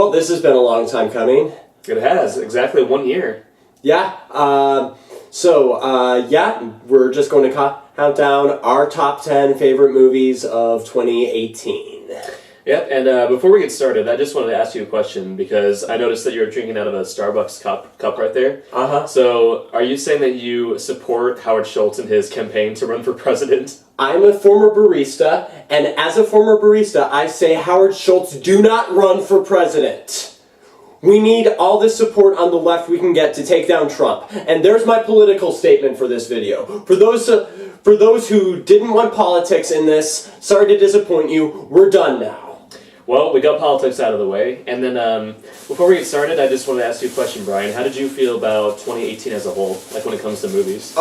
Well, this has been a long time coming. It has, exactly 1 year. Yeah, we're just going to count down our top 10 favorite movies of 2018. Yep, and before we get started, I just wanted to ask you a question because I noticed that you're drinking out of a Starbucks cup right there. Uh-huh. So, are you saying that you support Howard Schultz in his campaign to run for president? I'm a former barista, and as a former barista, I say, Howard Schultz, do not run for president. We need all the support on the left we can get to take down Trump. And there's my political statement for this video. For those who didn't want politics in this, sorry to disappoint you, we're done now. Well, we got politics out of the way, and then before we get started, I just wanted to ask you a question, Brian. How did you feel about 2018 as a whole, like when it comes to movies?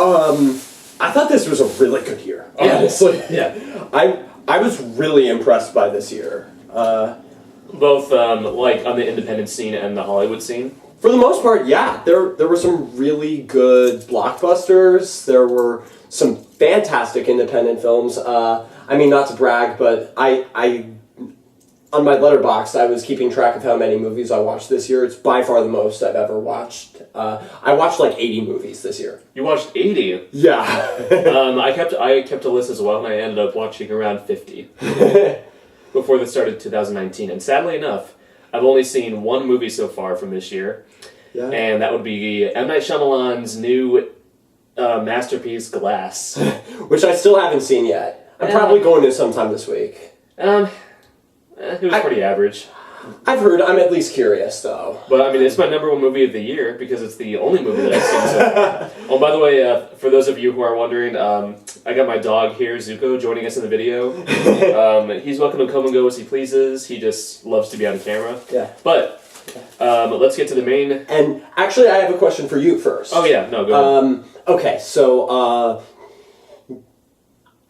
I thought this was a really good year, honestly. Yeah. I was really impressed by this year. Both, like, on the independent scene and the Hollywood scene? For the most part, yeah. There were some really good blockbusters. There were some fantastic independent films. I mean, not to brag, but I on my Letterboxd, I was keeping track of how many movies I watched this year. It's by far the most I've ever watched. I watched like 80 movies this year. You watched 80? Yeah. I kept a list as well, and I ended up watching around 50 before the start of 2019. And sadly enough, I've only seen one movie so far from this year, and that would be M. Night Shyamalan's new masterpiece, Glass. Which I still haven't seen yet. I'm probably going to sometime this week. It was pretty average. I've heard. I'm at least curious, though. But, I mean, it's my number one movie of the year because it's the only movie that I've seen so far. Oh, by the way, for those of you who are wondering, I got my dog here, Zuko, joining us in the video. He's welcome to come and go as he pleases. He just loves to be on camera. Yeah. But let's get to the main... And actually, I have a question for you first. Oh, yeah. No, go ahead. Okay, so...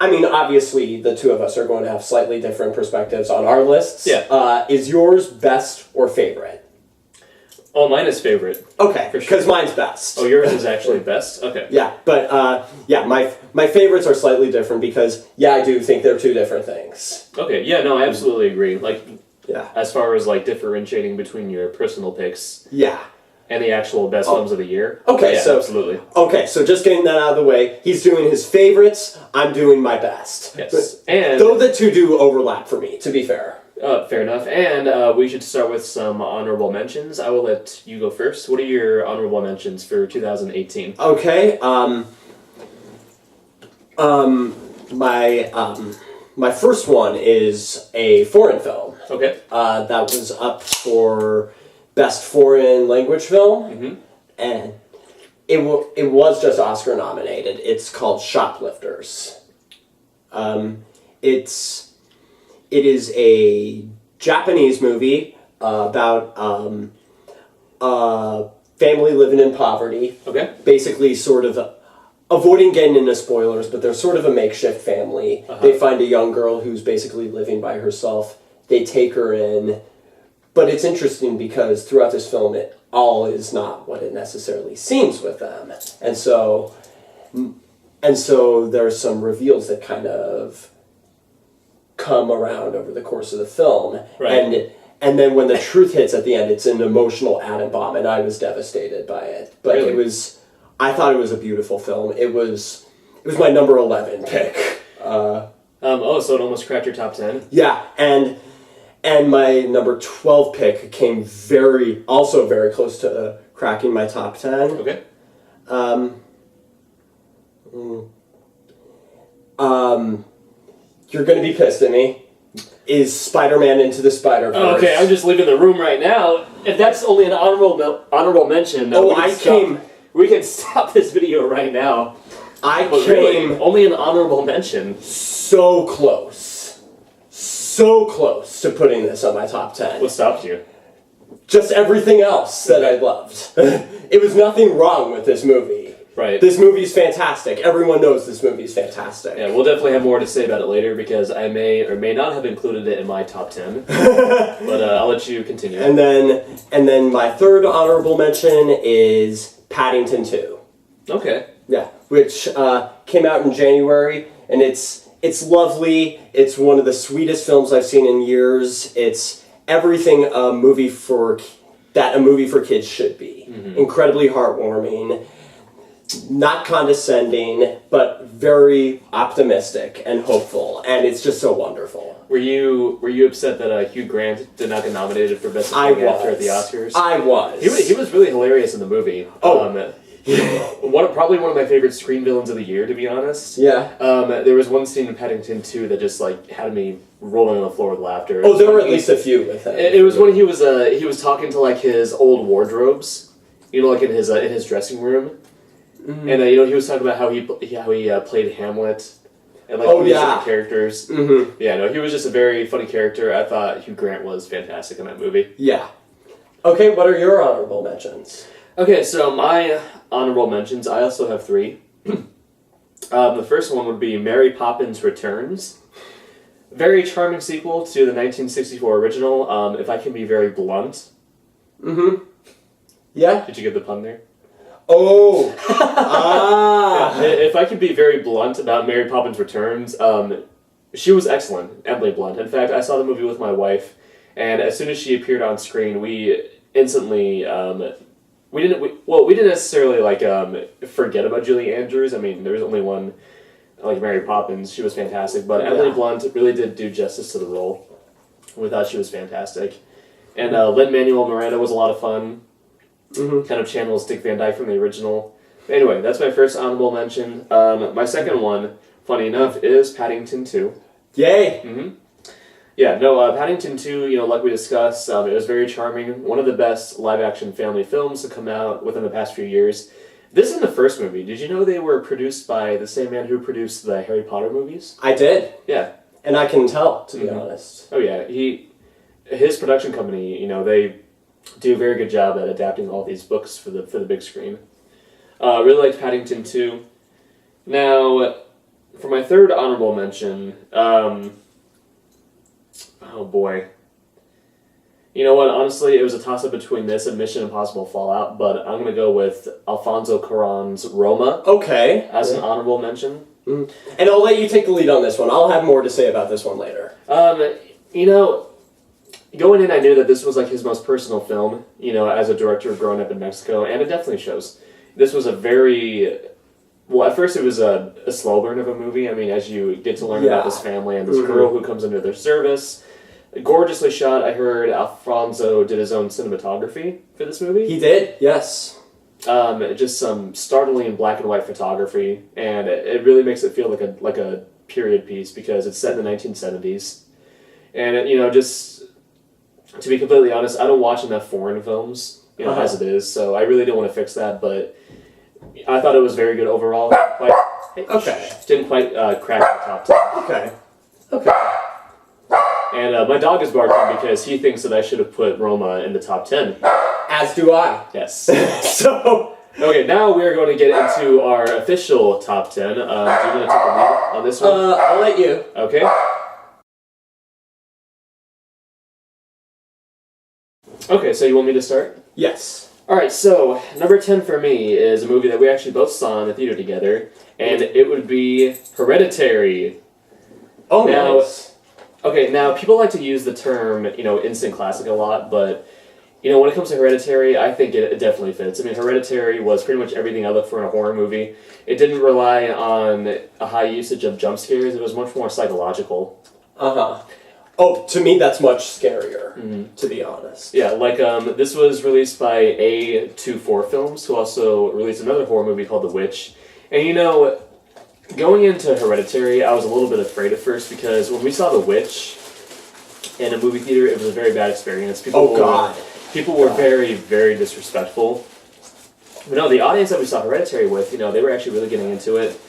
I mean, obviously, the two of us are going to have slightly different perspectives on our lists. Yeah. Is yours best or favorite? Oh, mine is favorite. Okay, because mine's best. Oh, yours is actually best? Okay. Yeah, but, my favorites are slightly different because, I do think they're two different things. Okay, yeah, no, I absolutely agree. Like, yeah. As far as, like, differentiating between your personal picks... Yeah. And the actual best films of the year. Okay, yeah, so absolutely. Okay, so just getting that out of the way, he's doing his favorites, I'm doing my best. Yes. And though the two do overlap for me, to be fair. Fair enough. And we should start with some honorable mentions. I will let you go first. What are your honorable mentions for 2018? Okay, my first one is a foreign film. Okay. That was up for Best Foreign Language Film, and it was just Oscar nominated. It's called Shoplifters. It is a Japanese movie about a family living in poverty. Okay. Basically, sort of avoiding getting into spoilers, but they're sort of a makeshift family. They find a young girl who's basically living by herself. They take her in. But it's interesting because throughout this film, it all is not what it necessarily seems with them. And so there's some reveals that kind of come around over the course of the film. Right. And then when the truth hits at the end, it's an emotional atom bomb, and I was devastated by it. But really? I thought it was a beautiful film. It was my number 11 pick. So it almost cracked your top 10? Yeah, and my number 12 pick came very close to cracking my top 10. Okay. You're going to be pissed at me. Is Spider-Man Into the Spider-Verse. Oh, okay, I'm just leaving the room right now. If that's only an honorable mention, we can stop this video right now. Really, only an honorable mention. So close to putting this on my top 10. What stopped you? Just everything else that I loved. It was nothing wrong with this movie. Right. This movie's fantastic. Everyone knows this movie's fantastic. Yeah, we'll definitely have more to say about it later because I may or may not have included it in my top 10. But I'll let you continue. And then my third honorable mention is Paddington 2. Okay. Yeah, which came out in January, and it's lovely. It's one of the sweetest films I've seen in years. It's everything a movie for kids should be. Incredibly heartwarming, not condescending, but very optimistic and hopeful, and it's just so wonderful. Were you upset that Hugh Grant did not get nominated for Best Supporting Actor at the Oscars? I was. He was really hilarious in the movie. Probably one of my favorite screen villains of the year, to be honest. Yeah. There was one scene in Paddington 2 that just had me rolling on the floor with laughter. Oh, there were at least a few with him. It was when he was talking to his old wardrobes, in his dressing room, and he was talking about how he played Hamlet. And different characters. Mm-hmm. Yeah, no, he was just a very funny character. I thought Hugh Grant was fantastic in that movie. Yeah. Okay, what are your honorable mentions? Okay, so my honorable mentions, I also have 3. The first one would be Mary Poppins Returns. Very charming sequel to the 1964 original, if I can be very blunt. Mm-hmm. Yeah? Did you get the pun there? Oh! Yeah, if I could be very blunt about Mary Poppins Returns, she was excellent, Emily Blunt. In fact, I saw the movie with my wife, and as soon as she appeared on screen, we instantly... we didn't necessarily forget about Julie Andrews. I mean, there was only one, Mary Poppins. She was fantastic, but Emily Blunt really did do justice to the role. We thought she was fantastic, and Lin-Manuel Miranda was a lot of fun. Mm-hmm. Kind of channels Dick Van Dyke from the original. Anyway, that's my first honorable mention. My second one, funny enough, is Paddington 2. Yay! Mm-hmm. Yeah, no, Paddington 2, like we discussed, it was very charming. One of the best live-action family films to come out within the past few years. This isn't the first movie. Did you know they were produced by the same man who produced the Harry Potter movies? I did. Yeah. And I can tell, to be honest. Oh, yeah. His production company, they do a very good job at adapting all these books for the big screen. Really liked Paddington 2. Now, for my third honorable mention, oh boy. You know what, honestly, it was a toss-up between this and Mission Impossible Fallout, but I'm going to go with Alfonso Cuarón's Roma. Okay. As an honorable mention. Mm. And I'll let you take the lead on this one. I'll have more to say about this one later. Going in, I knew that this was his most personal film, as a director growing up in Mexico, and it definitely shows. This was a very... Well, at first it was a slow burn of a movie. I mean, as you get to learn about this family and this girl who comes into their service. Gorgeously shot. I heard Alfonso did his own cinematography for this movie. He did, yes. Just some startling black and white photography, and it really makes it feel like a period piece because it's set in the 1970s. And, just... To be completely honest, I don't watch enough foreign films, as it is, so I really don't want to fix that, but I thought it was very good overall. Didn't quite crack the top 10. Okay. And my dog is barking because he thinks that I should have put Roma in the top 10. As do I. Yes. So... Okay, now we are going to get into our official top 10. Do you want to take the lead on this one? I'll let you. Okay. Okay, so you want me to start? Yes. Alright, so number 10 for me is a movie that we actually both saw in the theater together, and it would be Hereditary. Oh, nice. Okay, now people like to use the term, instant classic a lot, but, when it comes to Hereditary, I think it definitely fits. I mean, Hereditary was pretty much everything I look for in a horror movie. It didn't rely on a high usage of jump scares, it was much more psychological. Uh-huh. Oh, to me, that's much scarier, to be honest. Yeah, this was released by A24 Films, who also released another horror movie called The Witch. And, going into Hereditary, I was a little bit afraid at first, because when we saw The Witch in a movie theater, it was a very bad experience. People were very, very disrespectful. But no, the audience that we saw Hereditary with, they were actually really getting into it.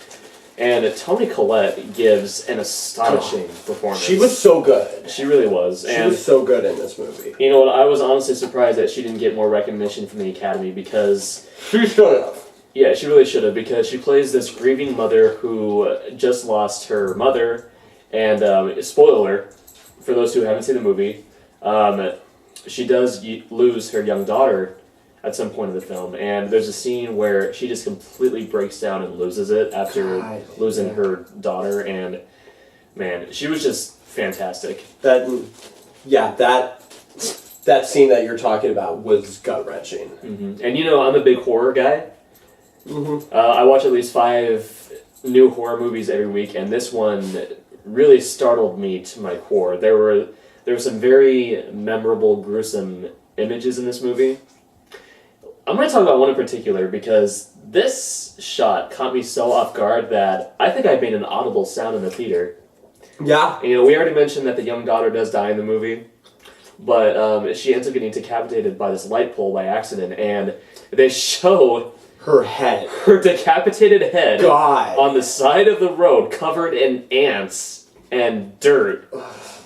And Toni Collette gives an astonishing performance. She was so good. She really was. She was so good in this movie. You know what? I was honestly surprised that she didn't get more recognition from the Academy because... She should have. Yeah, she really should have because she plays this grieving mother who just lost her mother. And, spoiler, for those who haven't seen the movie, she does lose her young daughter at some point in the film, and there's a scene where she just completely breaks down and loses it after losing her daughter, and man, she was just fantastic. That that scene that you're talking about was gut-wrenching. Mm-hmm. And I'm a big horror guy. Mm-hmm. I watch at least 5 new horror movies every week, and this one really startled me to my core. There were some very memorable, gruesome images in this movie. I'm going to talk about one in particular because this shot caught me so off guard that I think I made an audible sound in the theater. Yeah. We already mentioned that the young daughter does die in the movie, but she ends up getting decapitated by this light pole by accident, and they show her head. Her decapitated head God. On the side of the road covered in ants and dirt.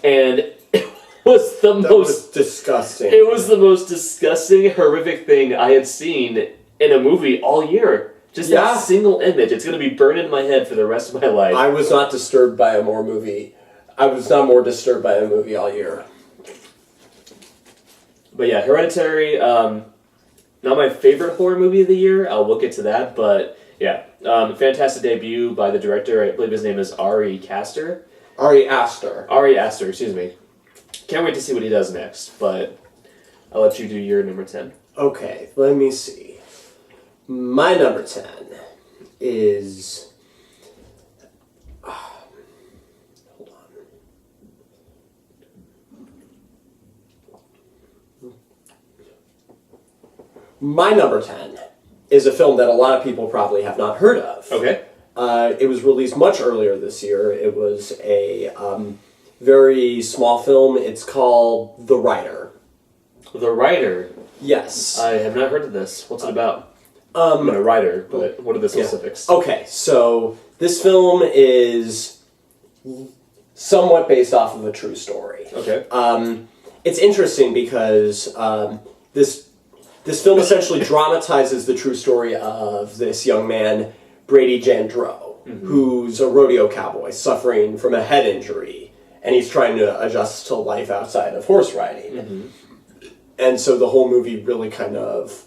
And it was the most disgusting. It was the most disgusting, horrific thing I had seen in a movie all year. Just that single image. It's going to be burned in my head for the rest of my life. I was not disturbed by I was not more disturbed by a movie all year. But yeah, Hereditary, not my favorite horror movie of the year. We'll get to that, but yeah. Fantastic debut by the director. I believe his name is Ari Aster, excuse me. Can't wait to see what he does next, but I'll let you do your number 10. Okay, let me see. My number 10 is... hold on. My number 10 is a film that a lot of people probably have not heard of. Okay. It was released much earlier this year. It was a very small film. It's called The Rider. The Rider? Yes. I have not heard of this. What's it about? I'm a writer, but what are the specifics? Yeah. Okay, so this film is somewhat based off of a true story. Okay. It's interesting because this film essentially dramatizes the true story of this young man, Brady Jandreau, who's a rodeo cowboy suffering from a head injury, and he's trying to adjust to life outside of horse riding. And so the whole movie really kind of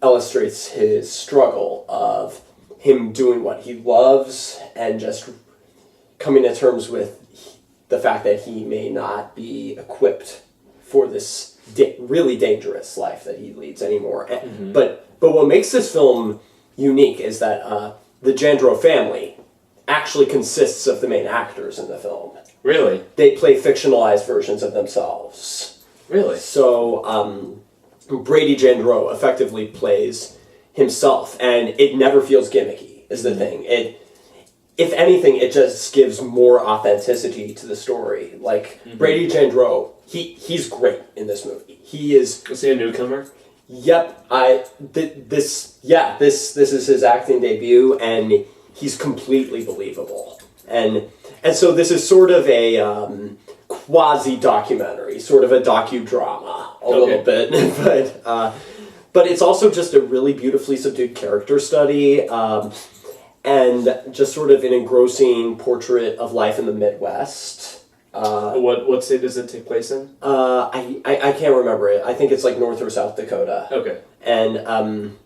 illustrates his struggle of him doing what he loves and just coming to terms with the fact that he may not be equipped for this really dangerous life that he leads anymore. But what makes this film unique is that the Jandreau family actually consists of the main actors in the film. Really? They play fictionalized versions of themselves. Really? So Brady Jandreau effectively plays himself, and it never feels gimmicky, is the thing. If anything, it just gives more authenticity to the story. Like, Brady Jandreau, he's great in this movie. He is... Is he a newcomer? Yep, this is his acting debut, and he's completely believable. And so this is sort of a quasi-documentary, sort of a docudrama, a little bit, but it's also just a really beautifully subdued character study, and just sort of an engrossing portrait of life in the Midwest. What state does it take place in? I can't remember it. I think it's like North or South Dakota. Okay. And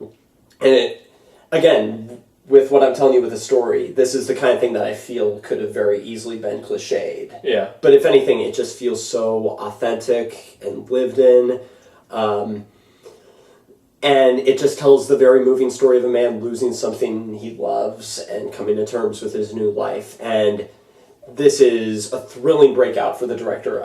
it, again, with what I'm telling you with the story, this is the kind of thing that I feel could have very easily been cliched. Yeah. But if anything, it just feels so authentic and lived in. And it just tells the very moving story of a man losing something he loves and coming to terms with his new life. And this is a thrilling breakout for the director,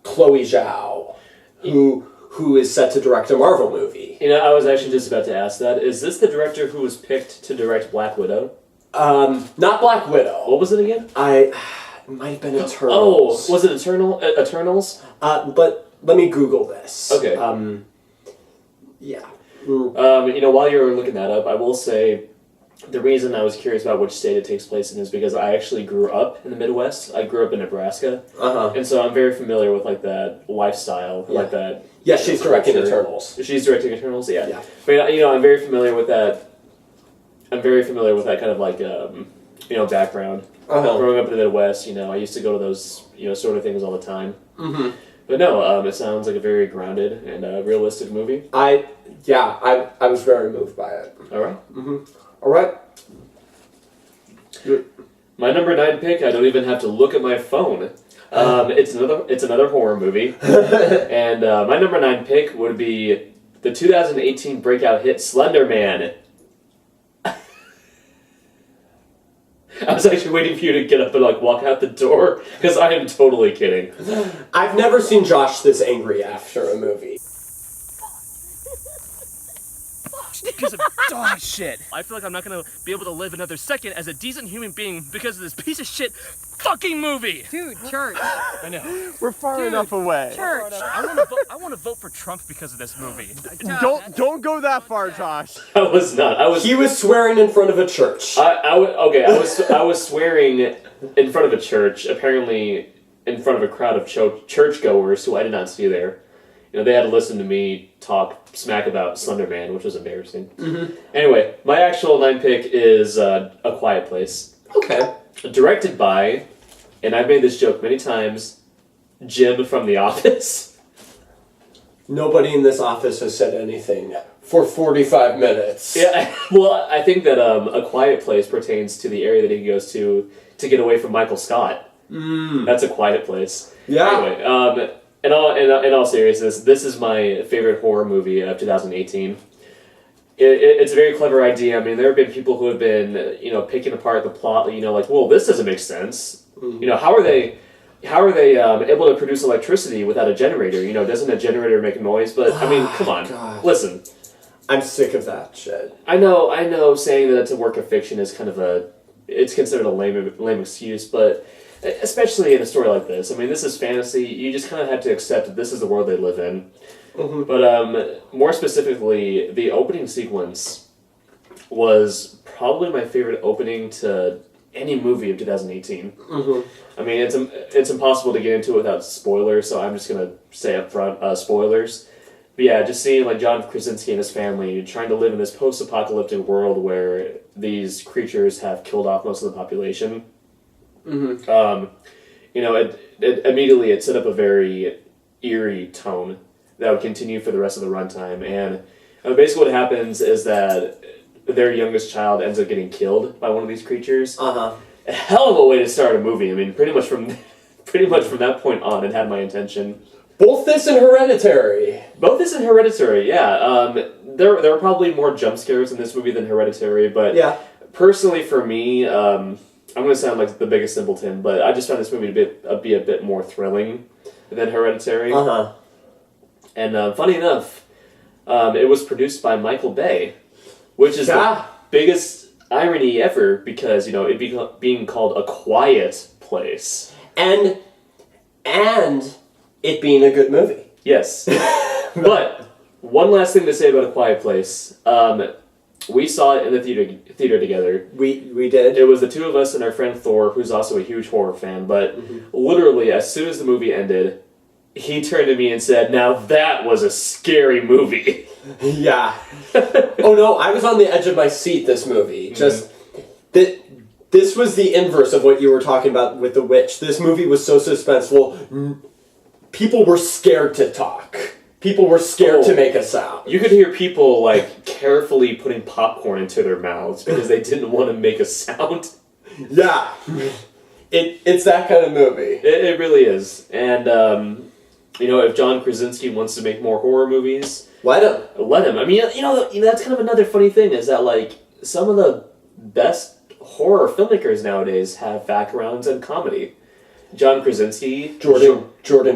Chloe Zhao, who is set to direct a Marvel movie. I was actually just about to ask that. Is this the director who was picked to direct Black Widow? Not Black Widow. What was it again? It might have been Eternals. Oh, was it Eternals? But let me Google this. Okay. Yeah. While you're looking that up, I will say the reason I was curious about which state it takes place in is because I actually grew up in the Midwest. I grew up in Nebraska. And so I'm very familiar with like that lifestyle, like that. Yeah, she's directing Eternals. She's directing Eternals, yeah. Yeah. But I'm very familiar with that. I'm very familiar with that kind of like background. Growing up in the Midwest, I used to go to those sort of things all the time. But no, it sounds like a very grounded and realistic movie. I was very moved by it. All right. All right. My number 9 pick, I don't even have to look at my phone. It's another horror movie, and my number 9 pick would be the 2018 breakout hit Slender Man. I was actually waiting for you to get up and walk out the door because I am totally kidding. I've never seen Josh this angry after a movie. Piece of dog shit. I feel like I'm not gonna be able to live another second as a decent human being because of this piece of shit fucking movie. Dude, church. I know. We're far enough away. Church. I want to vote for Trump because of this movie. Don't go that far, Josh. I was not. He was swearing in front of a church. I was swearing in front of a church, apparently in front of a crowd of churchgoers who I did not see there. You know, they had to listen to me talk smack about Slender Man, which was embarrassing. Mm-hmm. Anyway, my actual 9 pick is A Quiet Place. Okay. Directed by, and I've made this joke many times, Jim from The Office. Nobody in this office has said anything for 45 minutes. Yeah, well, I think that A Quiet Place pertains to the area that he goes to get away from Michael Scott. That's A Quiet Place. Yeah. Anyway, in all seriousness, this is my favorite horror movie of 2018. It's a very clever idea. I mean, there have been people who have been, picking apart the plot. Well, this doesn't make sense. Mm-hmm. How are they able to produce electricity without a generator? Doesn't a generator make noise? But I mean, come on, listen. I'm sick of that shit. I know. Saying that it's a work of fiction is kind of it's considered a lame excuse, but especially in a story like this. I mean, this is fantasy. You just kind of have to accept that this is the world they live in. Mm-hmm. But more specifically, the opening sequence was probably my favorite opening to any movie of 2018. Mm-hmm. I mean, it's impossible to get into it without spoilers, so I'm just going to say up front, spoilers. But yeah, just seeing John Krasinski and his family trying to live in this post-apocalyptic world where these creatures have killed off most of the population. Mm-hmm. It immediately set up a very eerie tone that would continue for the rest of the runtime. And basically what happens is that their youngest child ends up getting killed by one of these creatures. Uh-huh. A hell of a way to start a movie. I mean, pretty much from that point on, it had my attention. Both this and Hereditary. Yeah. There are probably more jump scares in this movie than Hereditary, but yeah. Personally for me, I'm going to sound like the biggest simpleton, but I just found this movie to be a bit more thrilling than Hereditary. Uh-huh. And funny enough, it was produced by Michael Bay, which is the biggest irony ever because, it being called A Quiet Place. And it being a good movie. Yes. But one last thing to say about A Quiet Place. We saw it in the theater together. We did. It was the two of us and our friend Thor, who's also a huge horror fan, but literally as soon as the movie ended, he turned to me and said, "Now that was a scary movie." Yeah. Oh no, I was on the edge of my seat this movie. Just this was the inverse of what you were talking about with The Witch. This movie was so suspenseful. People were scared to talk. People were scared to make a sound. You could hear people carefully putting popcorn into their mouths because they didn't want to make a sound. Yeah. It's that kind of movie. It really is. And if John Krasinski wants to make more horror movies, let him. I mean, that's kind of another funny thing is that some of the best horror filmmakers nowadays have backgrounds in comedy. John Krasinski, Jordan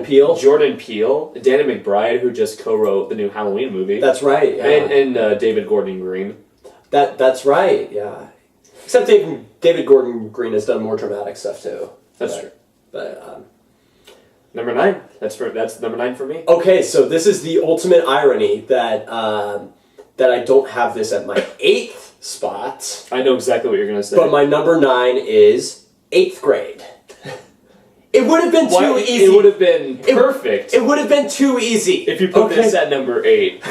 Peele, Danny McBride, who just co-wrote the new Halloween movie. That's right. Yeah. And David Gordon Green. That's right. Yeah. Except David Gordon Green has done more dramatic stuff too. That's true. But number 9. That's number 9 for me. Okay, so this is the ultimate irony that I don't have this at my 8th spot. I know exactly what you're going to say. But my number 9 is 8th Grade. It would have been too easy. It would have been perfect. It would have been too easy. If you put this at number 8.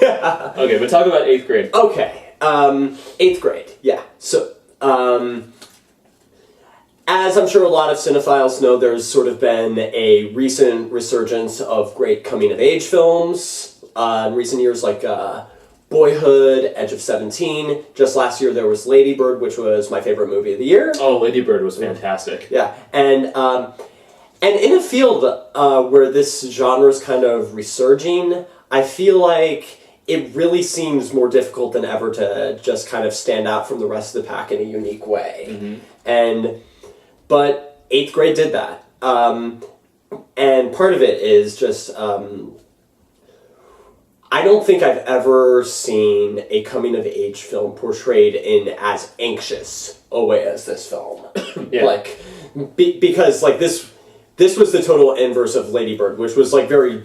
Yeah. Okay, but talk about 8th grade. Okay. 8th grade. Yeah. So, as I'm sure a lot of cinephiles know, there's sort of been a recent resurgence of great coming-of-age films in recent years, like Boyhood, Edge of 17. Just last year there was Lady Bird, which was my favorite movie of the year. Oh, Lady Bird was fantastic. Yeah, and And in a field where this genre is kind of resurging, I feel like it really seems more difficult than ever to just kind of stand out from the rest of the pack in a unique way. But 8th Grade did that. And part of it is just, I don't think I've ever seen a coming-of-age film portrayed in as anxious a way as this film. Like, because, like, this was the total inverse of Lady Bird, which was, like, very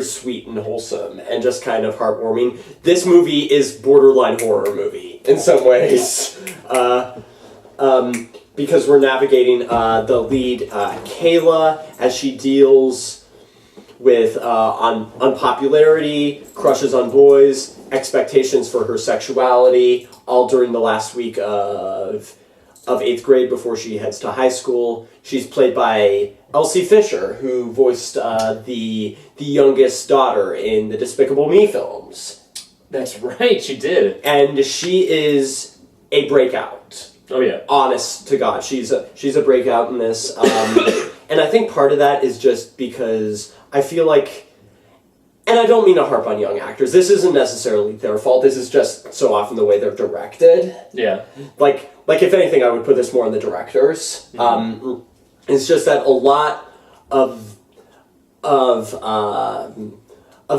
sweet and wholesome and just kind of heartwarming. This movie is borderline horror movie in some ways. Because we're navigating the lead, Kayla, as she deals with unpopularity, crushes on boys, expectations for her sexuality, all during the last week of 8th grade before she heads to high school. She's played by Elsie Fisher, who voiced the youngest daughter in the Despicable Me films. That's right, she did. And she is a breakout. Oh yeah. Honest to God, she's a breakout in this. And I think part of that is just because I feel like, and I don't mean to harp on young actors, this isn't necessarily their fault, this is just so often the way they're directed. Yeah. Like if anything, I would put this more on the directors. It's just that a lot of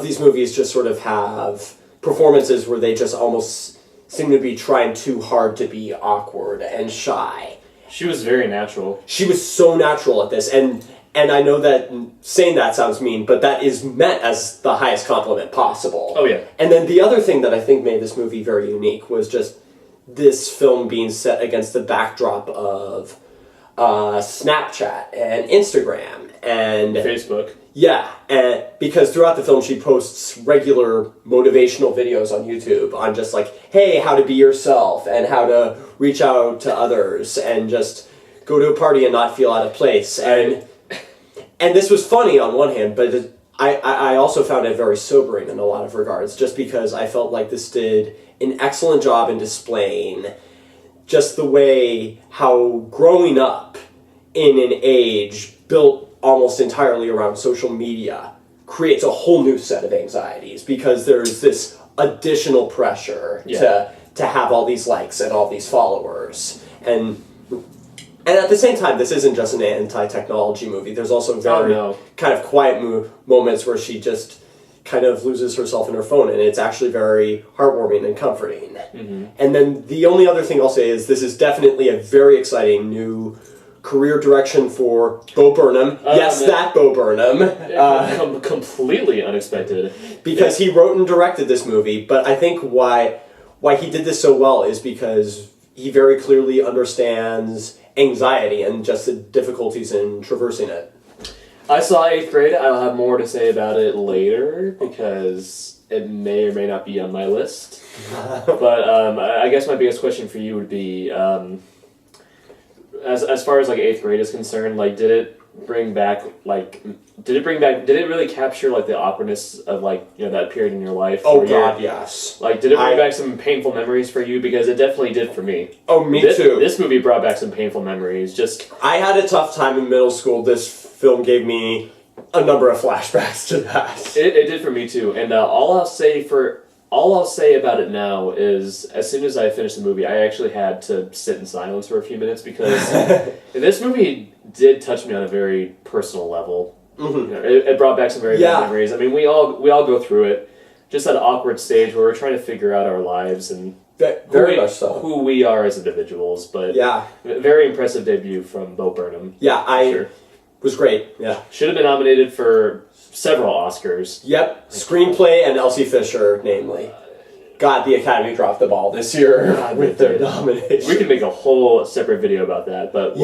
these movies just sort of have performances where they just almost seem to be trying too hard to be awkward and shy. She was very natural. She was so natural at this, and I know that saying that sounds mean, but that is meant as the highest compliment possible. Oh yeah. And then the other thing that I think made this movie very unique was just this film being set against the backdrop of Snapchat and Instagram and Facebook. Yeah, and because throughout the film she posts regular motivational videos on YouTube on just like, hey, how to be yourself and how to reach out to others and just go to a party and not feel out of place. And this was funny on one hand, but I also found it very sobering in a lot of regards, just because I felt like this did an excellent job in displaying just the way how growing up in an age built almost entirely around social media creates a whole new set of anxieties, because there's this additional pressure to have all these likes and all these followers. And at the same time, this isn't just an anti-technology movie. There's also very kind of quiet moments where she just kind of loses herself in her phone, and it's actually very heartwarming and comforting. And then the only other thing I'll say is this is definitely a very exciting new career direction for Bo Burnham. That Bo Burnham. Completely unexpected. Because he wrote and directed this movie, but I think why he did this so well is because he very clearly understands anxiety and just the difficulties in traversing it. I saw 8th grade. I'll have more to say about it later because it may or may not be on my list. But I guess my biggest question for you would be, as far as like 8th grade is concerned, like did it really capture like the awkwardness of like, you know, that period in your life? Oh God, yes. Like did it bring back some painful memories for you? Because it definitely did for me. Oh, me too. This movie brought back some painful mememories. Just I had a tough time in middle school. This film gave me a number of flashbacks to that. It did for me too. And all I'll say about it now is, as soon as I finished the movie, I actually had to sit in silence for a few minutes because this movie did touch me on a very personal level. You know, it brought back some very bad memories. I mean, we all go through it. Just that awkward stage where we're trying to figure out our lives and very much so who we are as individuals. But very impressive debut from Bo Burnham. It was great. Yeah, should have been nominated for several Oscars. Yep, screenplay and Elsie Fisher, namely. God, the Academy dropped the ball this year with their nomination. We can make a whole separate video about that, but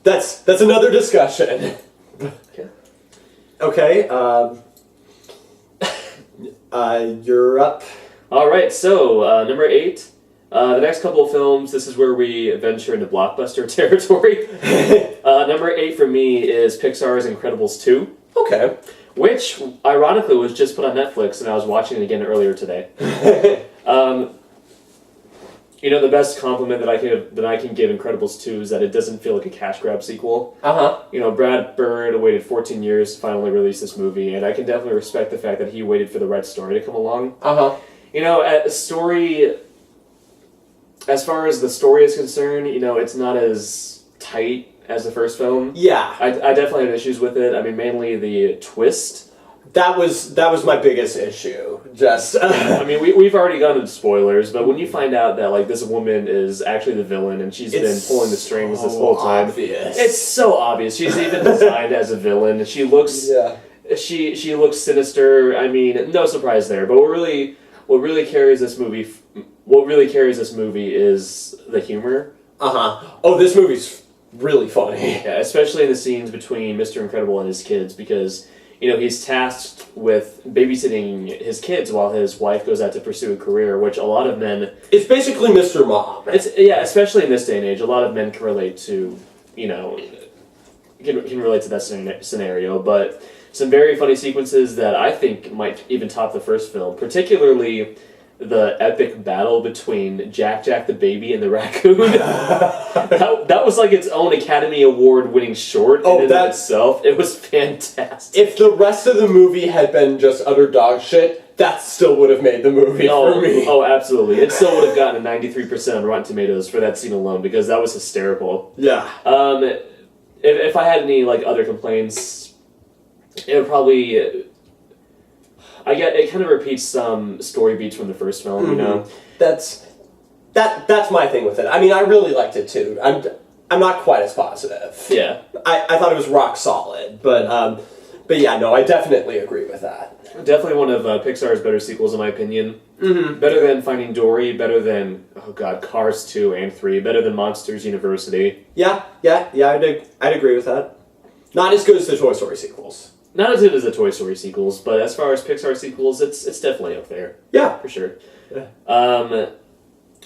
that's another discussion. Okay, you're up. All right, so number 8. The next couple of films, this is where we venture into blockbuster territory. Number 8 for me is Pixar's Incredibles 2. Okay. Which, ironically, was just put on Netflix, and I was watching it again earlier today. You know, the best compliment that I can give Incredibles 2 is that it doesn't feel like a cash grab sequel. You know, Brad Bird waited 14 years to finally release this movie, and I can definitely respect the fact that he waited for the right story to come along. You know, as far as the story is concerned, you know, it's not as tight as the first film. Yeah. I definitely have issues with it. I mean, mainly the twist. That was my biggest issue. Just I mean, we've already gone into spoilers, but when you find out that like this woman is actually the villain and she's been pulling the strings this whole time, obvious. It's so obvious. She's even designed as a villain. She looks she looks sinister. I mean, no surprise there. But what really carries this movie is the humor. Oh, this movie's really funny. Yeah, especially in the scenes between Mr. Incredible and his kids, because you know he's tasked with babysitting his kids while his wife goes out to pursue a career, which a lot of men. It's basically Mr. Mom. Especially in this day and age, a lot of men can relate to, you know, can relate to that scenario. But some very funny sequences that I think might even top the first film, particularly the epic battle between Jack Jack the baby and the raccoon. that was like its own Academy Award winning short in itself. It was fantastic. If the rest of the movie had been just utter dog shit, that still would have made the movie for me. Oh, absolutely. It still would have gotten a 93% on Rotten Tomatoes for that scene alone, because that was hysterical. Yeah. If I had any like other complaints, it would probably... it kind of repeats some story beats from the first film, you know? That's my thing with it. I mean, I really liked it too. I'm not quite as positive. Yeah. I thought it was rock solid, but yeah, no, I definitely agree with that. Definitely one of Pixar's better sequels, in my opinion. Better than Finding Dory, better than, Cars 2 and 3, better than Monsters University. Yeah, I'd agree with that. Not as good as the Toy Story sequels. Not as good as the Toy Story sequels, but as far as Pixar sequels, it's definitely up there. Yeah. For sure. Yeah.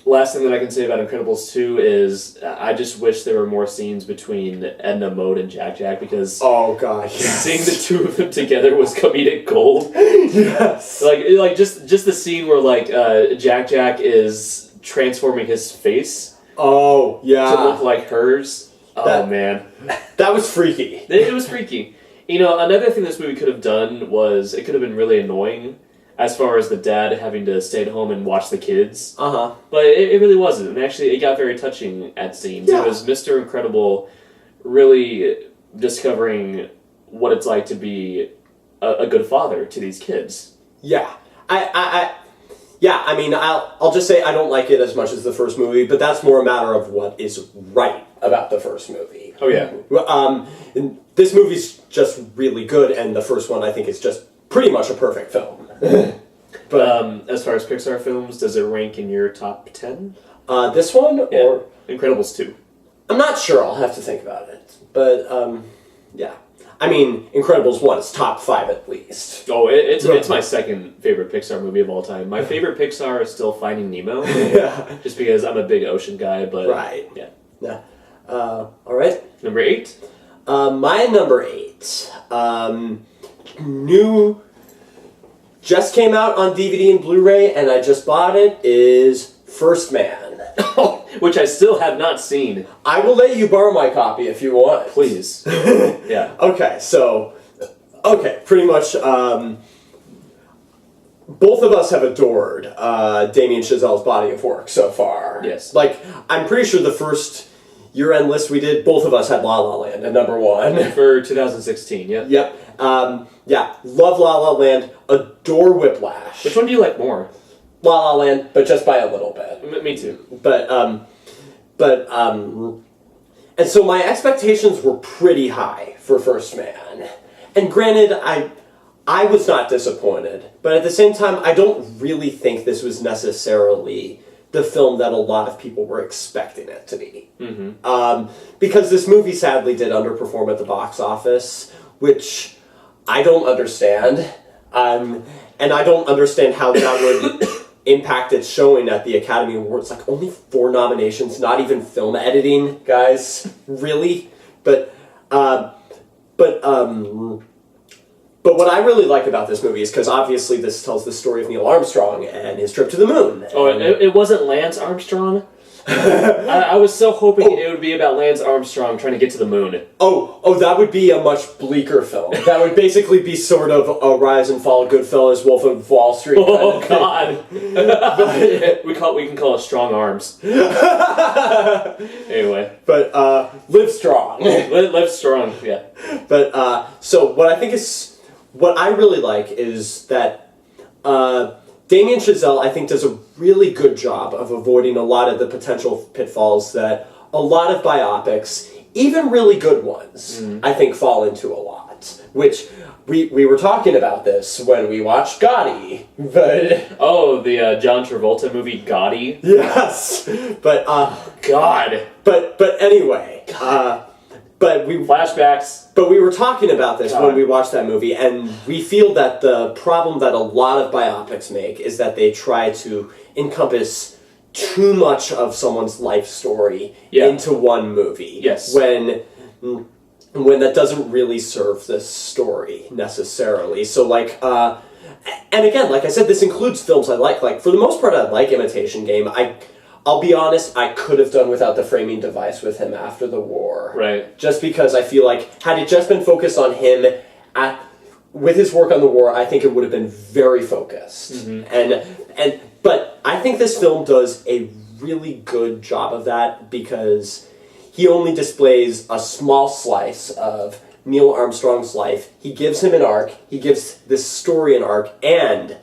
Last thing that I can say about Incredibles 2 is I just wish there were more scenes between Edna Mode and Jack Jack, because seeing the two of them together was comedic gold. Yes. Like just the scene where like Jack Jack is transforming his face. Oh, yeah. To look like hers. Man. That was freaky. It was freaky. You know, another thing this movie could have done was it could have been really annoying as far as the dad having to stay at home and watch the kids. But it really wasn't. And actually, it got very touching at scenes. Yeah. It was Mr. Incredible really discovering what it's like to be a good father to these kids. Yeah. I mean, I'll just say I don't like it as much as the first movie, but that's more a matter of what is right about the first movie. Oh, yeah. This movie's just really good, and the first one I think is just pretty much a perfect film. But as far as Pixar films, does it rank in your top 10? This one? Yeah. Or Incredibles 2. I'm not sure. I'll have to think about it. But, yeah. I mean, Incredibles 1 is top 5 at least. Oh, it's my second favorite Pixar movie of all time. My favorite Pixar is still Finding Nemo. Yeah. Just because I'm a big ocean guy, but... Right. Yeah. All right. Number 8? My number 8. Just came out on DVD and Blu-ray, and I just bought it, is First Man. Which I still have not seen. I will let you borrow my copy if you want. Please. Yeah. Okay, pretty much, both of us have adored Damien Chazelle's body of work so far. Yes. Like, I'm pretty sure the first year-end list we did, both of us had La La Land at number 1. For 2016, yeah. Yep. Love La La Land, adore Whiplash. Which one do you like more? La La Land, but just by a little bit. Me too. And so my expectations were pretty high for First Man. And granted, I was not disappointed, but at the same time, I don't really think this was necessarily the film that a lot of people were expecting it to be. Because this movie sadly did underperform at the box office, which I don't understand. And I don't understand how that would impact its showing at the Academy Awards. Like, only 4 nominations, not even film editing, guys. Really? But But what I really like about this movie is because obviously this tells the story of Neil Armstrong and his trip to the moon. Oh, it wasn't Lance Armstrong? I was so hoping it would be about Lance Armstrong trying to get to the moon. Oh, that would be a much bleaker film. That would basically be sort of a Rise and Fall of Goodfellas, Wolf of Wall Street. Oh, God. we can call it Strong Arms. Anyway. But, Live Strong. Live Strong, yeah. But, so what I really like is that, Damien Chazelle, I think, does a really good job of avoiding a lot of the potential pitfalls that a lot of biopics, even really good ones, I think fall into a lot. Which, we were talking about this when we watched Gotti, but... Oh, the John Travolta movie Gotti? Yes! But, God! But anyway, Flashbacks. But we were talking about this when we watched that movie, and we feel that the problem that a lot of biopics make is that they try to encompass too much of someone's life story into one movie. Yes. When that doesn't really serve the story necessarily. So and again, like I said, this includes films I like. Like, for the most part, I like Imitation Game. I'll be honest, I could have done without the framing device with him after the war. Right. Just because I feel like, had it just been focused on him with his work on the war, I think it would have been very focused. Mm-hmm. But I think this film does a really good job of that because he only displays a small slice of Neil Armstrong's life. He gives him an arc, he gives this story an arc, and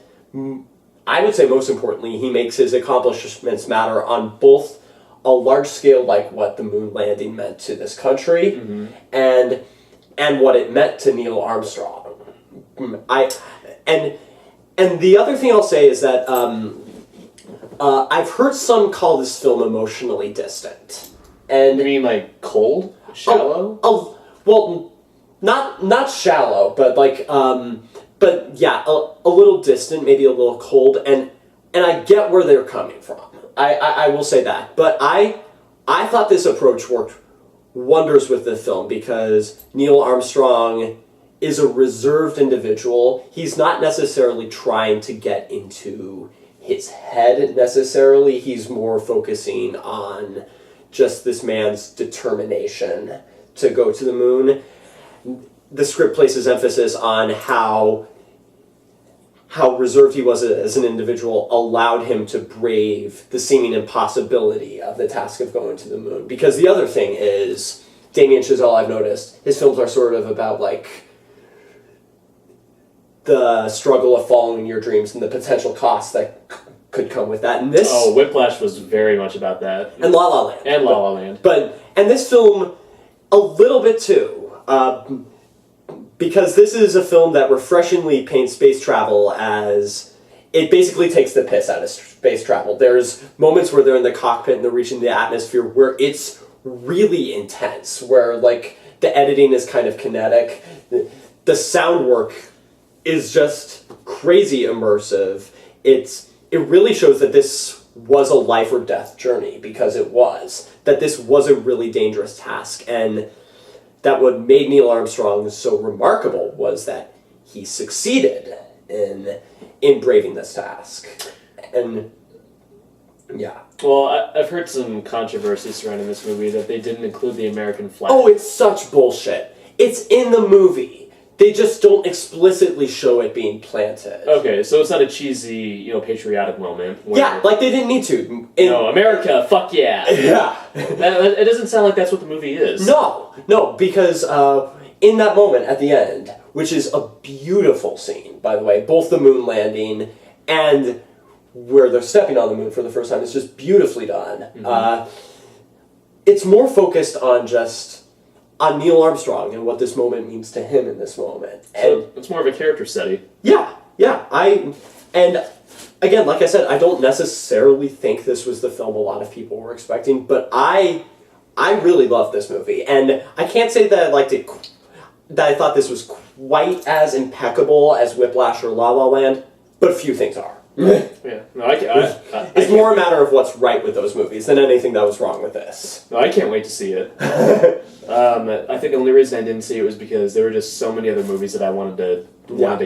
I would say most importantly, he makes his accomplishments matter on both a large scale, like what the moon landing meant to this country, and what it meant to Neil Armstrong. And the other thing I'll say is that I've heard some call this film emotionally distant. And You mean like cold? Shallow? Well, not shallow, but but yeah, a little distant, maybe a little cold, and I get where they're coming from. I will say that. But I thought this approach worked wonders with the film because Neil Armstrong is a reserved individual. He's not necessarily trying to get into his head necessarily. He's more focusing on just this man's determination to go to the moon. The script places emphasis on how reserved he was as an individual allowed him to brave the seeming impossibility of the task of going to the moon. Because the other thing is, Damien Chazelle, I've noticed, his films are sort of about, like, the struggle of following your dreams and the potential costs that could come with that. And this... Oh, Whiplash was very much about that. And La La Land. And La La Land. And this film, a little bit too. Because this is a film that refreshingly paints space travel as... It basically takes the piss out of space travel. There's moments where they're in the cockpit and they're reaching the atmosphere where it's really intense, where, like, the editing is kind of kinetic. The sound work is just crazy immersive. It really shows that this was a life or death journey, because it was. That this was a really dangerous task, and that what made Neil Armstrong so remarkable was that he succeeded in braving this task. And, yeah. Well, I've heard some controversy surrounding this movie that they didn't include the American flag. Oh, it's such bullshit. It's in the movie. They just don't explicitly show it being planted. Okay, so it's not a cheesy, patriotic moment. Where, Yeah, like they didn't need to. No, America, fuck yeah. Yeah. It doesn't sound like that's what the movie is. No, because in that moment at the end, which is a beautiful scene, by the way, both the moon landing and where they're stepping on the moon for the first time, it's just beautifully done. Mm-hmm. It's more focused on Neil Armstrong and what this moment means to him in this moment. So it's more of a character study. Yeah. And again, like I said, I don't necessarily think this was the film a lot of people were expecting, but I really loved this movie. And I can't say that I liked it, that I thought this was quite as impeccable as Whiplash or La La Land, but a few things are. Yeah, no, It's more a matter of what's right with those movies than anything that was wrong with this. No, I can't wait to see it. I think the only reason I didn't see it was because there were just so many other movies that I wanted to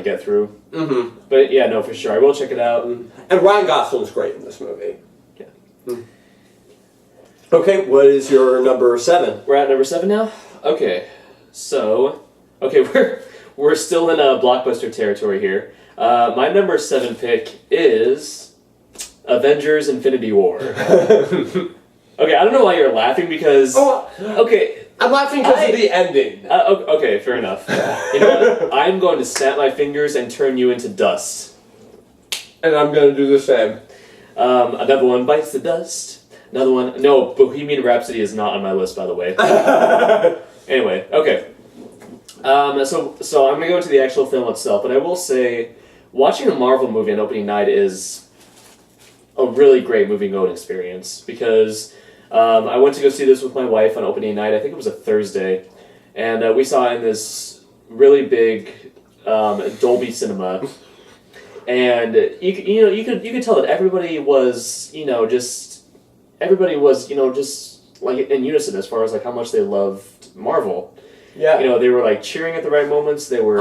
get through. Mm-hmm. But yeah, no, for sure, I will check it out. And Ryan Gosling's great in this movie. Yeah. Okay, what is your number 7? We're at number 7 now. Okay, we're still in blockbuster territory here. My number 7 pick is Avengers: Infinity War. Okay, I don't know why you're laughing because. Oh, okay. I'm laughing because of the ending. Okay, fair enough. You know what? I'm going to snap my fingers and turn you into dust. And I'm going to do the same. Another one bites the dust. Another one. No, Bohemian Rhapsody is not on my list, by the way. Anyway, okay. So I'm going to go into the actual film itself, but I will say, watching a Marvel movie on opening night is a really great movie-going experience because I went to go see this with my wife on opening night. I think it was a Thursday, and we saw it in this really big Dolby Cinema, and you could tell that everybody was just like in unison as far as like how much they loved Marvel. Yeah. They were like cheering at the right moments. They were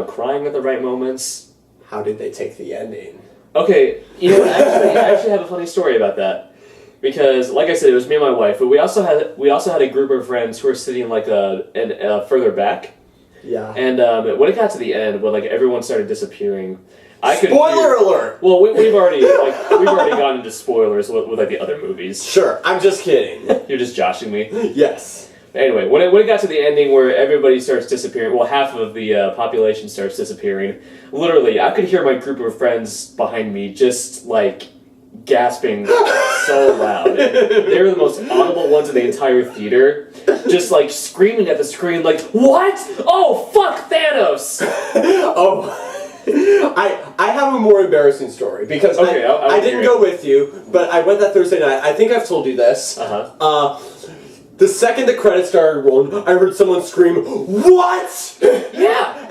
crying at the right moments. How did they take the ending? Okay, I actually have a funny story about that. Because, like I said, it was me and my wife, but we also had a group of friends who were sitting like further back. Yeah. And when it got to the end, when like everyone started disappearing, I could Spoiler alert! Well, we've already gone into spoilers with like the other movies. Sure, I'm just kidding. You're just joshing me. Yes. Anyway, when it got to the ending where everybody starts disappearing, well, half of the population starts disappearing. Literally, I could hear my group of friends behind me just like gasping so loud. They were the most audible ones in the entire theater, just like screaming at the screen, like, "What? Oh, fuck Thanos!" Oh, I have a more embarrassing story because I didn't go with you, but I went that Thursday night. I think I've told you this. The second the credits started rolling, I heard someone scream, "What?" Yeah.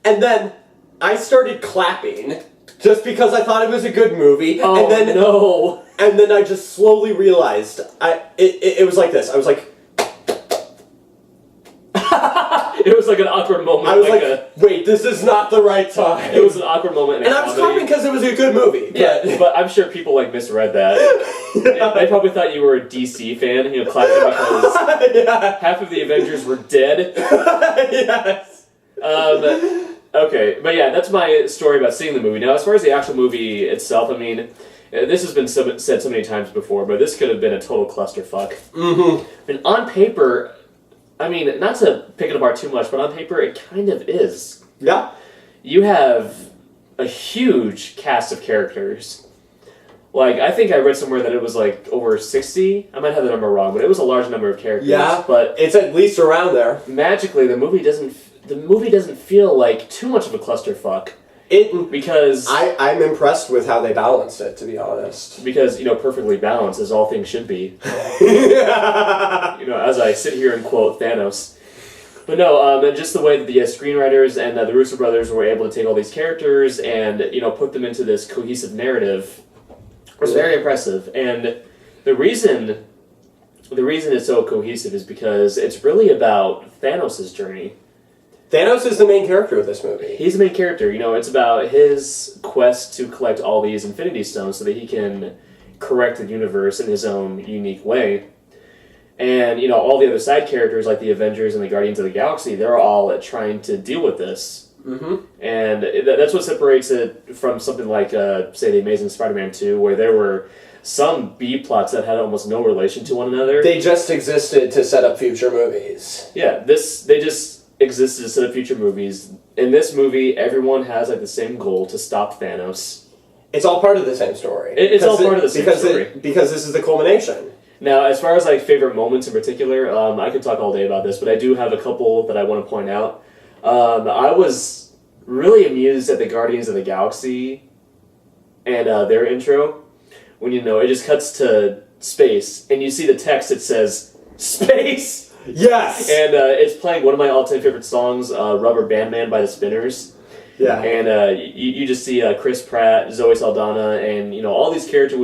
And then I started clapping just because I thought it was a good movie. Oh, and then no. And then I just slowly realized it was like this. I was like, it was like an awkward moment. I was like, wait, this is not the right time. It was an awkward moment. And I was clapping because it was a good movie. Yeah, but I'm sure people like misread that. They probably thought you were a DC fan, clapping because half of the Avengers were dead. Yes. Okay, but yeah, that's my story about seeing the movie. Now, as far as the actual movie itself, I mean, this has been said so many times before, but this could have been a total clusterfuck. Mm-hmm. I mean, on paper, I mean, not to pick it apart too much, but on paper, it kind of is. Yeah. You have a huge cast of characters. Like, I think I read somewhere that it was like over 60. I might have the number wrong, but it was a large number of characters. Yeah, but it's at least around there. Magically, the movie doesn't feel like too much of a clusterfuck. Because I'm impressed with how they balanced it, to be honest. Because, perfectly balanced, as all things should be. As I sit here and quote Thanos. But no, just the way that the screenwriters and the Russo brothers were able to take all these characters and, put them into this cohesive narrative was very impressive. And the reason it's so cohesive is because it's really about Thanos' journey. Thanos is the main character of this movie. He's the main character. It's about his quest to collect all these Infinity Stones so that he can correct the universe in his own unique way. And, all the other side characters like the Avengers and the Guardians of the Galaxy, they're all trying to deal with this. Mm-hmm. And that's what separates it from something like, say, The Amazing Spider-Man 2, where there were some B-plots that had almost no relation to one another. They just existed to set up future movies. Yeah, they just existed to set up future movies. In this movie, everyone has the same goal, to stop Thanos. It's all part of the same story. It's all part of the same story. Because this is the culmination. Now, as far as favorite moments in particular, I could talk all day about this, but I do have a couple that I want to point out. I was really amused at the Guardians of the Galaxy and their intro. When it just cuts to space, and you see the text that says, "Space!" Yes! And it's playing one of my all-time favorite songs, Rubber Band Man by the Spinners. Yeah. And you just see Chris Pratt, Zoe Saldana, and all these characters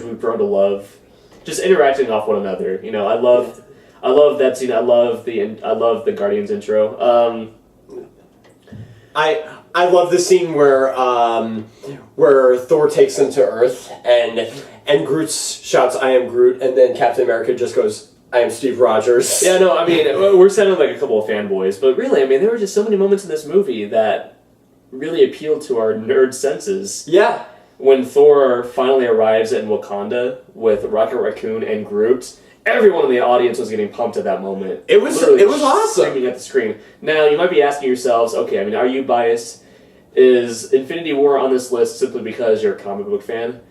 we've grown to love, just interacting off one another. I love that scene. I love the Guardians intro. I love the scene where Thor takes them to Earth and Groot shouts, "I am Groot," and then Captain America just goes, "I am Steve Rogers." Yeah, no, I mean, we're sounding like a couple of fanboys, but really, I mean, there were just so many moments in this movie that really appealed to our nerd senses. Yeah. When Thor finally arrives in Wakanda with Rocket Raccoon and Groot, everyone in the audience was getting pumped at that moment. It was Literally awesome. Screaming at the screen. Now, you might be asking yourselves, okay, I mean, are you biased? Is Infinity War on this list simply because you're a comic book fan?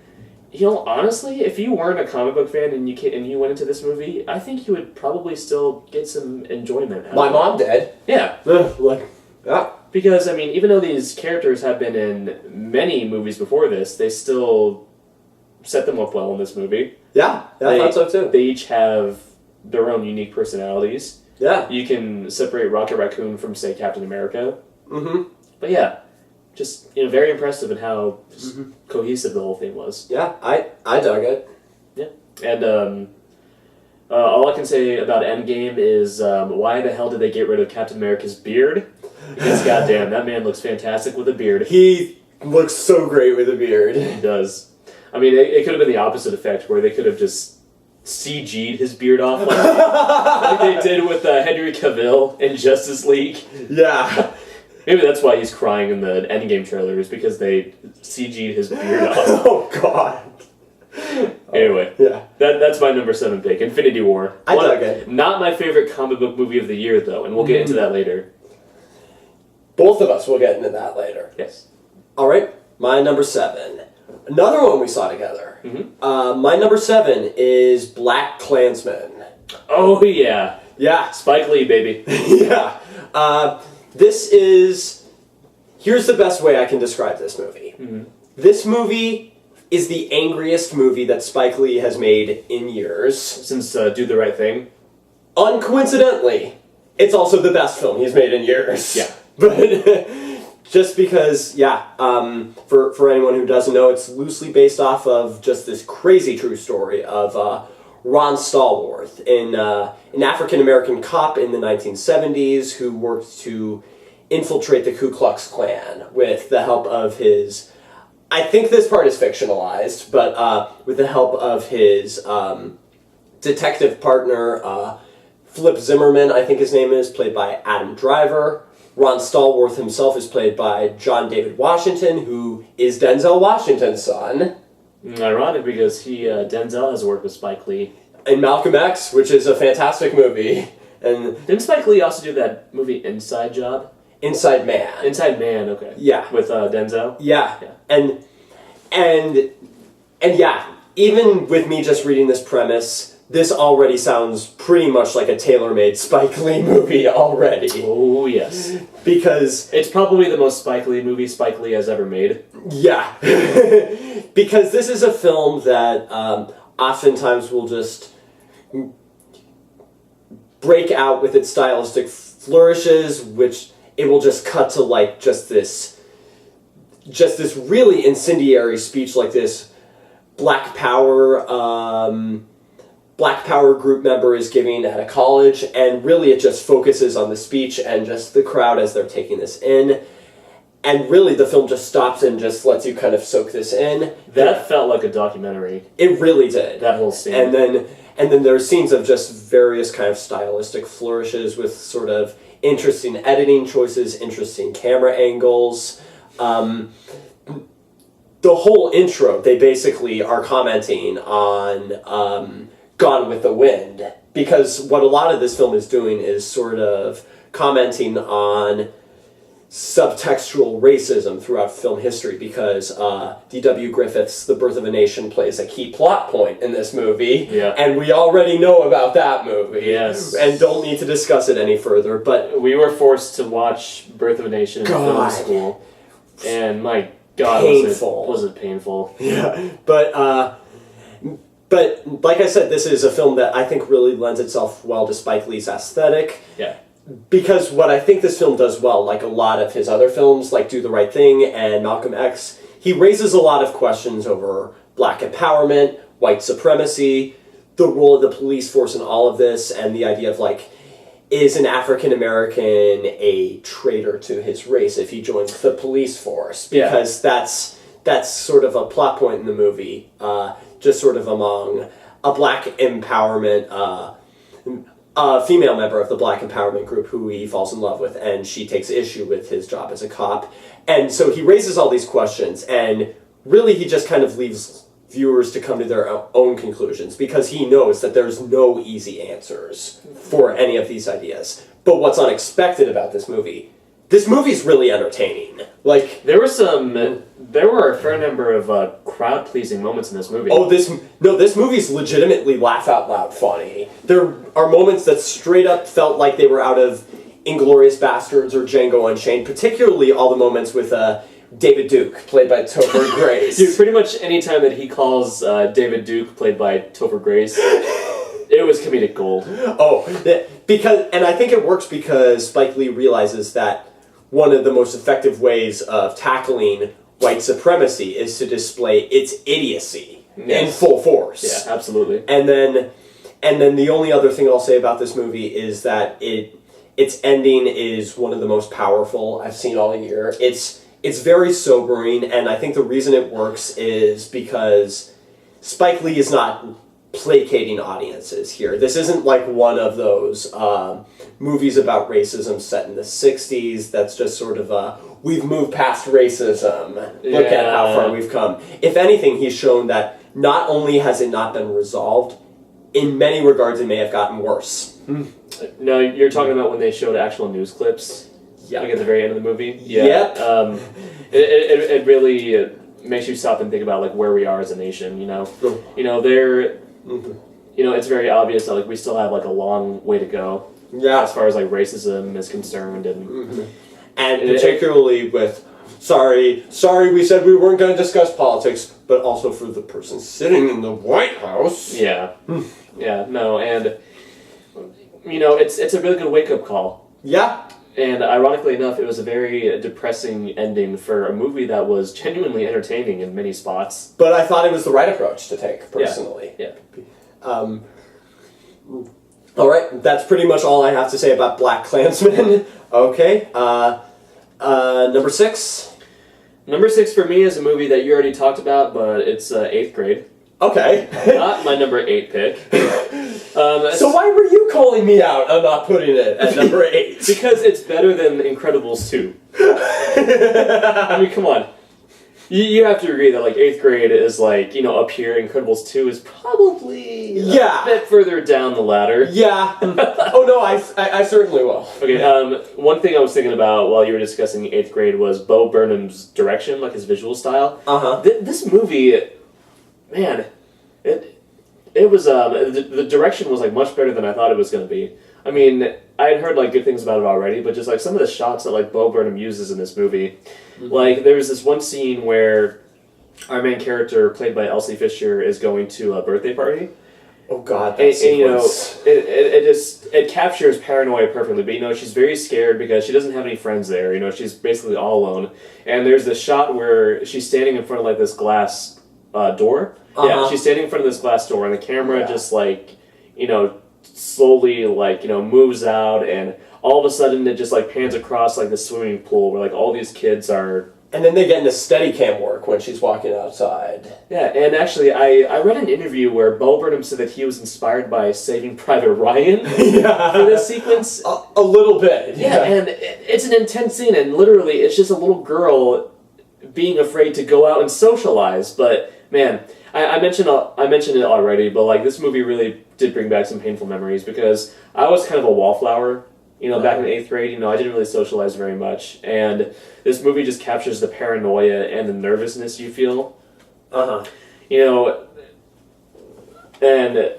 Honestly, if you weren't a comic book fan and you went into this movie, I think you would probably still get some enjoyment out of it. My mom did. Yeah. Yeah. Because, I mean, even though these characters have been in many movies before this, they still set them up well in this movie. Yeah, I thought so too. They each have their own unique personalities. Yeah. You can separate Rocket Raccoon from, say, Captain America. Mm-hmm. But yeah, just, very impressive in how cohesive the whole thing was. Yeah, I dug it. Yeah. And all I can say about Endgame is why the hell did they get rid of Captain America's beard? Because goddamn, that man looks fantastic with a beard. He looks so great with a beard. He does. I mean, it could have been the opposite effect, where they could have just CG'd his beard off like they did with Henry Cavill in Justice League. Yeah. Maybe that's why he's crying in the Endgame trailers, because they CG'd his beard off. Oh, God. Anyway, yeah, that's my number 7 pick, Infinity War. I dug it. Not my favorite comic book movie of the year, though, and we'll get into that later. Both of us will get into that later. Yes. All right, my number 7. Another one we saw together. Mm-hmm. My number 7 is Black Klansman. Oh, yeah. Yeah. Spike Lee, baby. Yeah. Here's the best way I can describe this movie. Mm-hmm. This movie is the angriest movie that Spike Lee has made in years. Since Do the Right Thing. Uncoincidentally, it's also the best film he's made in years. Yeah. But just because, for anyone who doesn't know, it's loosely based off of just this crazy true story of Ron Stallworth, an African-American cop in the 1970s who worked to infiltrate the Ku Klux Klan with the help of his... I think this part is fictionalized, but with the help of his detective partner, Flip Zimmerman, I think his name is, played by Adam Driver. Ron Stallworth himself is played by John David Washington, who is Denzel Washington's son. Ironic, because Denzel has worked with Spike Lee. And Malcolm X, which is a fantastic movie. And didn't Spike Lee also do that movie Inside Job? Inside Man. Inside Man, okay. Yeah. With Denzel? Yeah. And yeah, even with me just reading this premise, this already sounds pretty much like a tailor-made Spike Lee movie already. Oh, yes. Because... it's probably the most Spike Lee movie Spike Lee has ever made. Yeah. Because this is a film that oftentimes will just break out with its stylistic flourishes, which it will just cut to just this really incendiary speech, like this Black Power group member is giving at a college, and really it just focuses on the speech and just the crowd as they're taking this in. And really the film just stops and just lets you kind of soak this in. That felt like a documentary. It really did. That whole scene. And then there are scenes of just various kind of stylistic flourishes with sort of interesting editing choices, interesting camera angles. The whole intro, they basically are commenting on Gone with the Wind, because what a lot of this film is doing is sort of commenting on subtextual racism throughout film history, because D.W. Griffith's The Birth of a Nation plays a key plot point in this movie, and we already know about that movie, yes, and don't need to discuss it any further, but... we were forced to watch Birth of a Nation in film school, and my God, painful. Was it painful. Yeah, but like I said, this is a film that I think really lends itself well to Spike Lee's aesthetic. Yeah. because what I think this film does well, like a lot of his other films, like Do the Right Thing and Malcolm X, he raises a lot of questions over black empowerment, white supremacy, the role of the police force in all of this, and the idea of like, is an African American a traitor to his race if he joins the police force? Because that's sort of a plot point in the movie, just sort of among a black empowerment, a female member of the black empowerment group who he falls in love with, and she takes issue with his job as a cop. And so he raises all these questions, and really he just kind of leaves viewers to come to their own conclusions, because he knows that there's no easy answers for any of these ideas. But what's unexpected about this movie's really entertaining. Like, there were a fair number of crowd-pleasing moments in this movie. oh, this movie's legitimately laugh out loud funny. There are moments that straight up felt like they were out of Inglourious Bastards or Django Unchained, particularly all the moments with David Duke, played by Topher Grace. Dude, pretty much any time that he calls David Duke, played by Topher Grace, it was comedic gold. Oh, and I think it works because Spike Lee realizes that one of the most effective ways of tackling white supremacy is to display its idiocy in full force. Yeah, absolutely. And then the only other thing I'll say about this movie is that its ending is one of the most powerful I've seen all year. It's very sobering, and I think the reason it works is because Spike Lee is not placating audiences here. This isn't like one of those movies about racism set in the 60s that's just sort of we've moved past racism. Look at how far we've come. If anything, he's shown that not only has it not been resolved, in many regards it may have gotten worse. No, you're talking about when they showed actual news clips? Yeah. Like at the very end of the movie? Yeah. Yep. It really makes you stop and think about like where we are as a nation, you know? You know, you know, it's very obvious that like we still have like a long way to go. Yeah. As far as like racism is concerned, and and particularly with sorry we said we weren't going to discuss politics, but also for the person sitting in the White House. Yeah. Yeah, no, and you know, it's a really good wake up call. Yeah. And ironically enough, it was a very depressing ending for a movie that was genuinely entertaining in many spots. But I thought it was the right approach to take, personally. Yeah. All right, that's pretty much all I have to say about Black Klansman. Okay, number 6. Number 6 for me is a movie that you already talked about, but it's 8th grade. Okay. Not my number 8 pick. So why were you calling me out on not putting it at number 8? Because it's better than Incredibles 2. I mean, come on. You have to agree that like 8th grade is like, you know, up here. Incredibles 2 is probably a bit further down the ladder. Yeah. Oh no, I certainly will. Okay, one thing I was thinking about while you were discussing 8th grade was Bo Burnham's direction, like his visual style. Uh-huh. This movie, man, it was the direction was like much better than I thought it was going to be. I mean, I had heard like good things about it already, but just like some of the shots that like Bo Burnham uses in this movie, like there was this one scene where our main character, played by Elsie Fisher, is going to a birthday party. Oh God, and you know, it captures paranoia perfectly. But you know, she's very scared because she doesn't have any friends there. You know, she's basically all alone. And there's this shot where she's standing in front of like this glass door. Uh-huh. Yeah, she's standing in front of this glass door, and the camera just like, you know, slowly like, you know, moves out, and all of a sudden it just like pans across like the swimming pool where like all these kids are. And then they get into Steadicam work when she's walking outside. Yeah, and actually I read an interview where Bo Burnham said that he was inspired by Saving Private Ryan for this sequence. A little bit. Yeah, and it's an intense scene, and literally it's just a little girl being afraid to go out and socialize. But man, I mentioned it already, but like this movie really did bring back some painful memories because I was kind of a wallflower. You know, back in 8th grade, you know, I didn't really socialize very much. And this movie just captures the paranoia and the nervousness you feel. Uh-huh. You know, and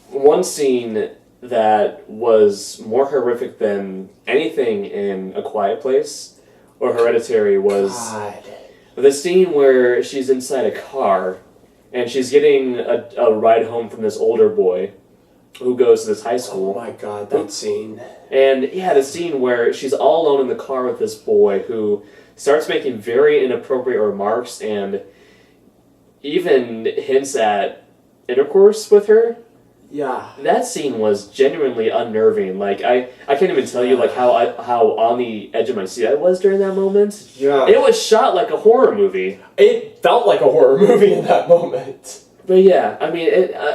one scene that was more horrific than anything in A Quiet Place or Hereditary was the scene where she's inside a car and she's getting a ride home from this older boy. who goes to this high Oh school. my god, that scene. And yeah, the scene where she's all alone in the car with this boy who starts making very inappropriate remarks and even hints at intercourse with her. Yeah. That scene was genuinely unnerving. Like I can't even tell you like how on the edge of my seat I was during that moment. Yeah. It was shot like a horror movie. It felt like a horror movie in that moment. But yeah, I mean,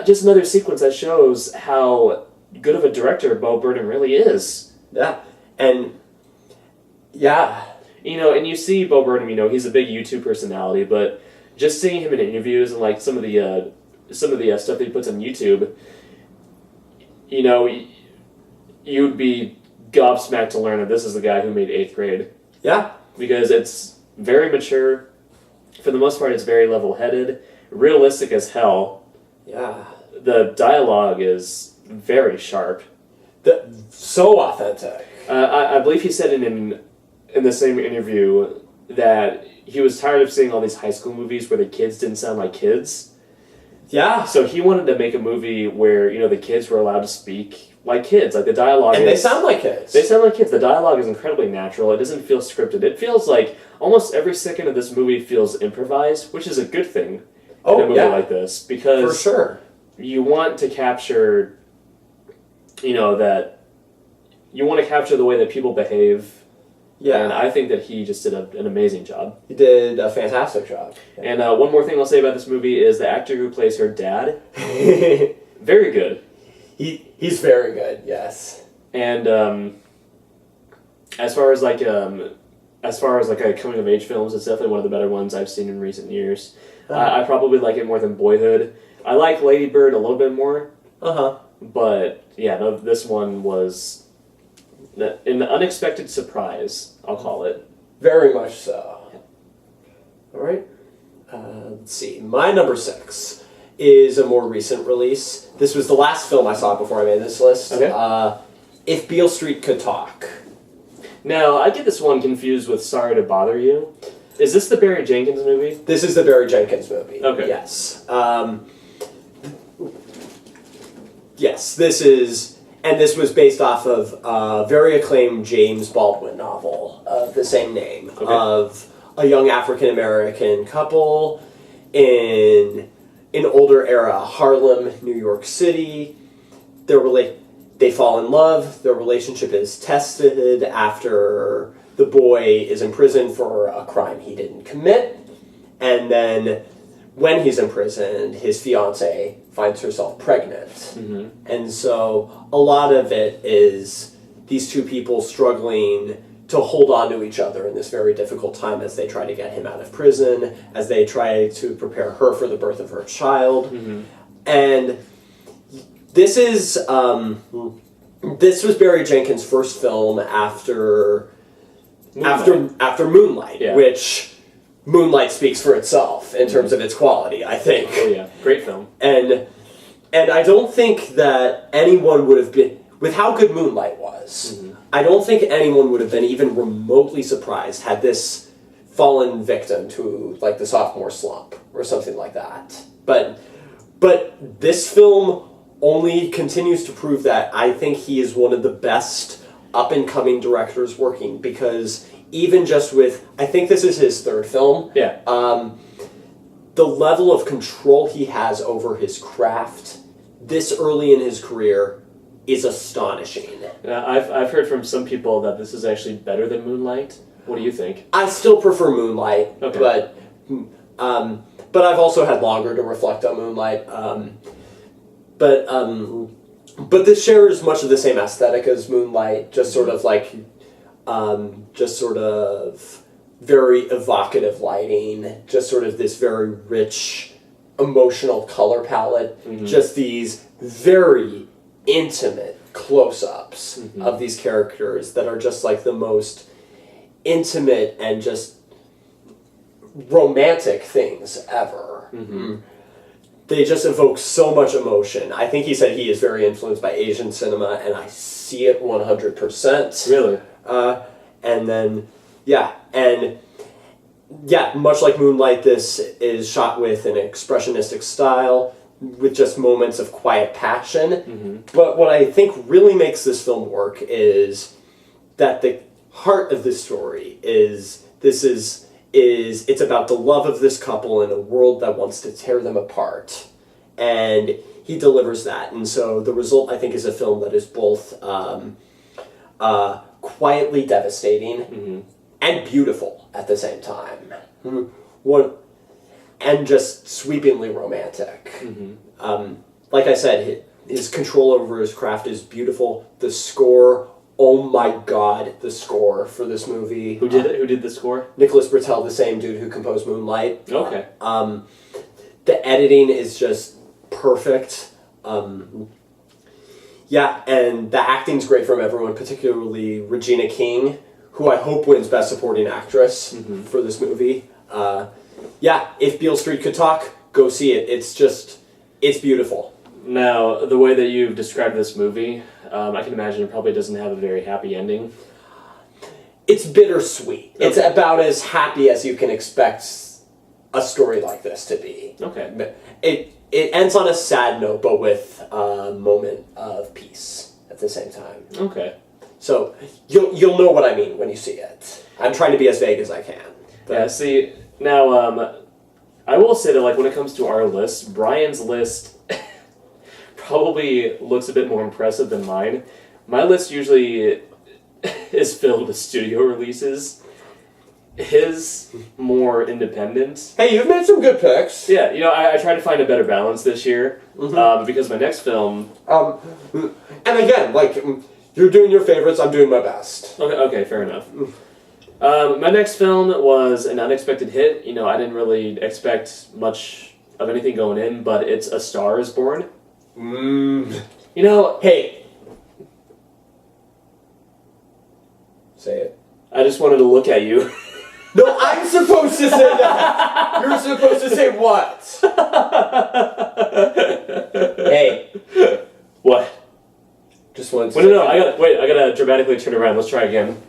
just another sequence that shows how good of a director Bo Burnham really is. Yeah. And yeah. And you see Bo Burnham, he's a big YouTube personality, but just seeing him in interviews and like some of the stuff that he puts on YouTube, you'd be gobsmacked to learn that this is the guy who made 8th Grade. Yeah. Because it's very mature. For the most part, it's very level-headed, realistic as hell. Yeah. The dialogue is very sharp. So authentic. I believe he said in the same interview that he was tired of seeing all these high school movies where the kids didn't sound like kids. Yeah. So he wanted to make a movie where, the kids were allowed to speak like kids. Like the dialogue And they sound like kids. They sound like kids. The dialogue is incredibly natural. It doesn't feel scripted. It feels like almost every second of this movie feels improvised, which is a good thing in a movie like this. Because for sure. you want to capture, that you want to capture the way that people behave. Yeah. And I think that he just did an amazing job. He did a fantastic job. And one more thing I'll say about this movie is the actor who plays her dad, very good. He's very good, yes. And as far as like a coming of age films, it's definitely one of the better ones I've seen in recent years. I probably like it more than Boyhood. I like Lady Bird a little bit more. But yeah, this one was an unexpected surprise, I'll call it. Very much so. All right. Let's see. My number 6 is a more recent release. This was the last film I saw before I made this list. Okay. If Beale Street Could Talk. Now, I get this one confused with Sorry to Bother You. Is this the Barry Jenkins movie? This is the Barry Jenkins movie. Okay. Yes. Yes, this is... And this was based off of a very acclaimed James Baldwin novel of the same name, of a young African-American couple in an older era Harlem, New York City. They fall in love. Their relationship is tested after the boy is in prison for a crime he didn't commit. And then when he's imprisoned, his fiancée finds herself pregnant. Mm-hmm. And so a lot of it is these two people struggling to hold on to each other in this very difficult time as they try to get him out of prison, as they try to prepare her for the birth of her child. Mm-hmm. And this was Barry Jenkins' first film after Moonlight, which Moonlight speaks for itself in terms of its quality, I think. Oh yeah, great film. And I don't think that anyone would have been, with how good Moonlight was, I don't think anyone would have been even remotely surprised had this fallen victim to like the sophomore slump or something like that. But this film only continues to prove that. I think he is one of the best up-and-coming directors working, because even just with, I think this is his 3rd film. Yeah. The level of control he has over his craft this early in his career is astonishing. I've heard from some people that this is actually better than Moonlight. What do you think? I still prefer Moonlight, Okay. but I've also had longer to reflect on Moonlight. But this shares much of the same aesthetic as Moonlight, just sort of like, very evocative lighting, just sort of this very rich, emotional color palette, just these very intimate close-ups of these characters that are just like the most intimate and just romantic things ever. They just evoke so much emotion. I think he said he is very influenced by Asian cinema, and I see it 100%. Really? Much like Moonlight, this is shot with an expressionistic style. with just moments of quiet passion. But what I think really makes this film work is that the heart of this story is it's about the love of this couple in a world that wants to tear them apart. And he delivers that. And so the result, I think, is a film that is both quietly devastating and beautiful at the same time. And just sweepingly romantic. Like I said, his control over his craft is beautiful. The score, oh my god, the score for this movie. Who did it? Who did the score? Nicholas Britell, the same dude who composed Moonlight. Okay. The editing is just perfect. Yeah, and the acting's great from everyone, particularly Regina King, who I hope wins Best Supporting Actress for this movie. Yeah, if Beale Street could talk, go see it. It's beautiful. Now, the way that you've described this movie, I can imagine it probably doesn't have a very happy ending. It's bittersweet. Okay. It's about as happy as you can expect a story like this to be. Okay. It ends on a sad note, but with a moment of peace at the same time. Okay. So you'll know what I mean when you see it. I'm trying to be as vague as I can. Yeah, see, now, I will say that, like, when it comes to our list, Brian's list probably looks a bit more impressive than mine. My list usually is filled with studio releases. His more independent. Hey, you've made some good picks. Yeah, you know, I tried to find a better balance this year because my next film. And again, like, you're doing your favorites, I'm doing my best. Okay, fair enough. My next film was an unexpected hit. You know, I didn't really expect much of anything going in, but it's A Star Is Born. You know, Hey. Say it. I just wanted to look at you. No, I'm supposed to say that. You're supposed to say what? Hey. What? Just wanted to Wait, no, I gotta dramatically turn around. Let's try again.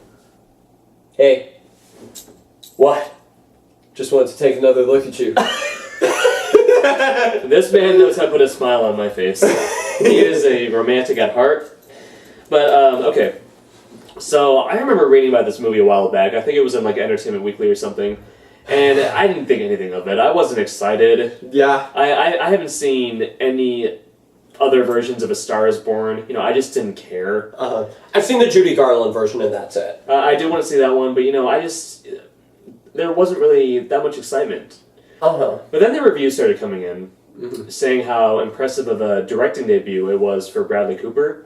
Hey. What? Just wanted to take another look at you. This man knows how to put a smile on my face. He is a romantic at heart. But, okay. So, I remember reading about this movie a while back. I think it was in, like, Entertainment Weekly or something. And I didn't think anything of it. I wasn't excited. Yeah. I haven't seen any other versions of A Star Is Born. You know, I just didn't care. I've seen the Judy Garland version, and that's it. I do want to see that one, but, you know, there wasn't really that much excitement. But then the reviews started coming in, saying how impressive of a directing debut it was for Bradley Cooper,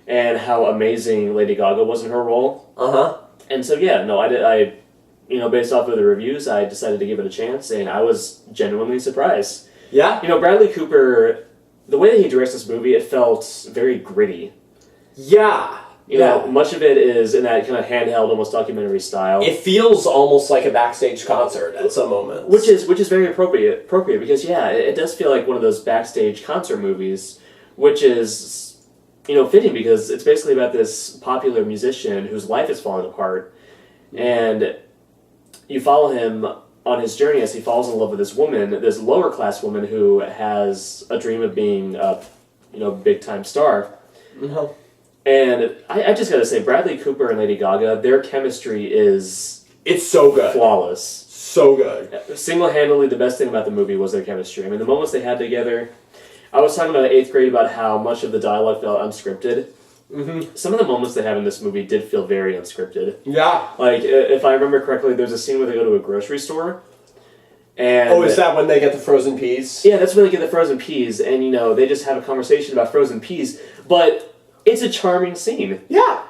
and how amazing Lady Gaga was in her role. And so, yeah, no, I you know, based off of the reviews, I decided to give it a chance, and I was genuinely surprised. Yeah? You know, Bradley Cooper, the way that he directs this movie, it felt very gritty. Yeah. You know, much of it is in that kind of handheld, almost documentary style. It feels almost like a backstage concert at some moments. Which is very appropriate because, yeah, it does feel like one of those backstage concert movies, which is, you know, fitting because it's basically about this popular musician whose life is falling apart, and you follow him on his journey as he falls in love with this woman, this lower class woman who has a dream of being a, you know, big time star. And I just gotta say, Bradley Cooper and Lady Gaga, their chemistry is... It's so good. Flawless. So good. Single-handedly, the best thing about the movie was their chemistry. I mean, the moments they had together... I was talking about 8th grade about how much of the dialogue felt unscripted. Some of the moments they have in this movie did feel very unscripted. Yeah. Like, if I remember correctly, there's a scene where they go to a grocery store, and... Oh, is that when they get the frozen peas? Yeah, that's when they get the frozen peas, and, you know, they just have a conversation about frozen peas, but... It's a charming scene. Yeah.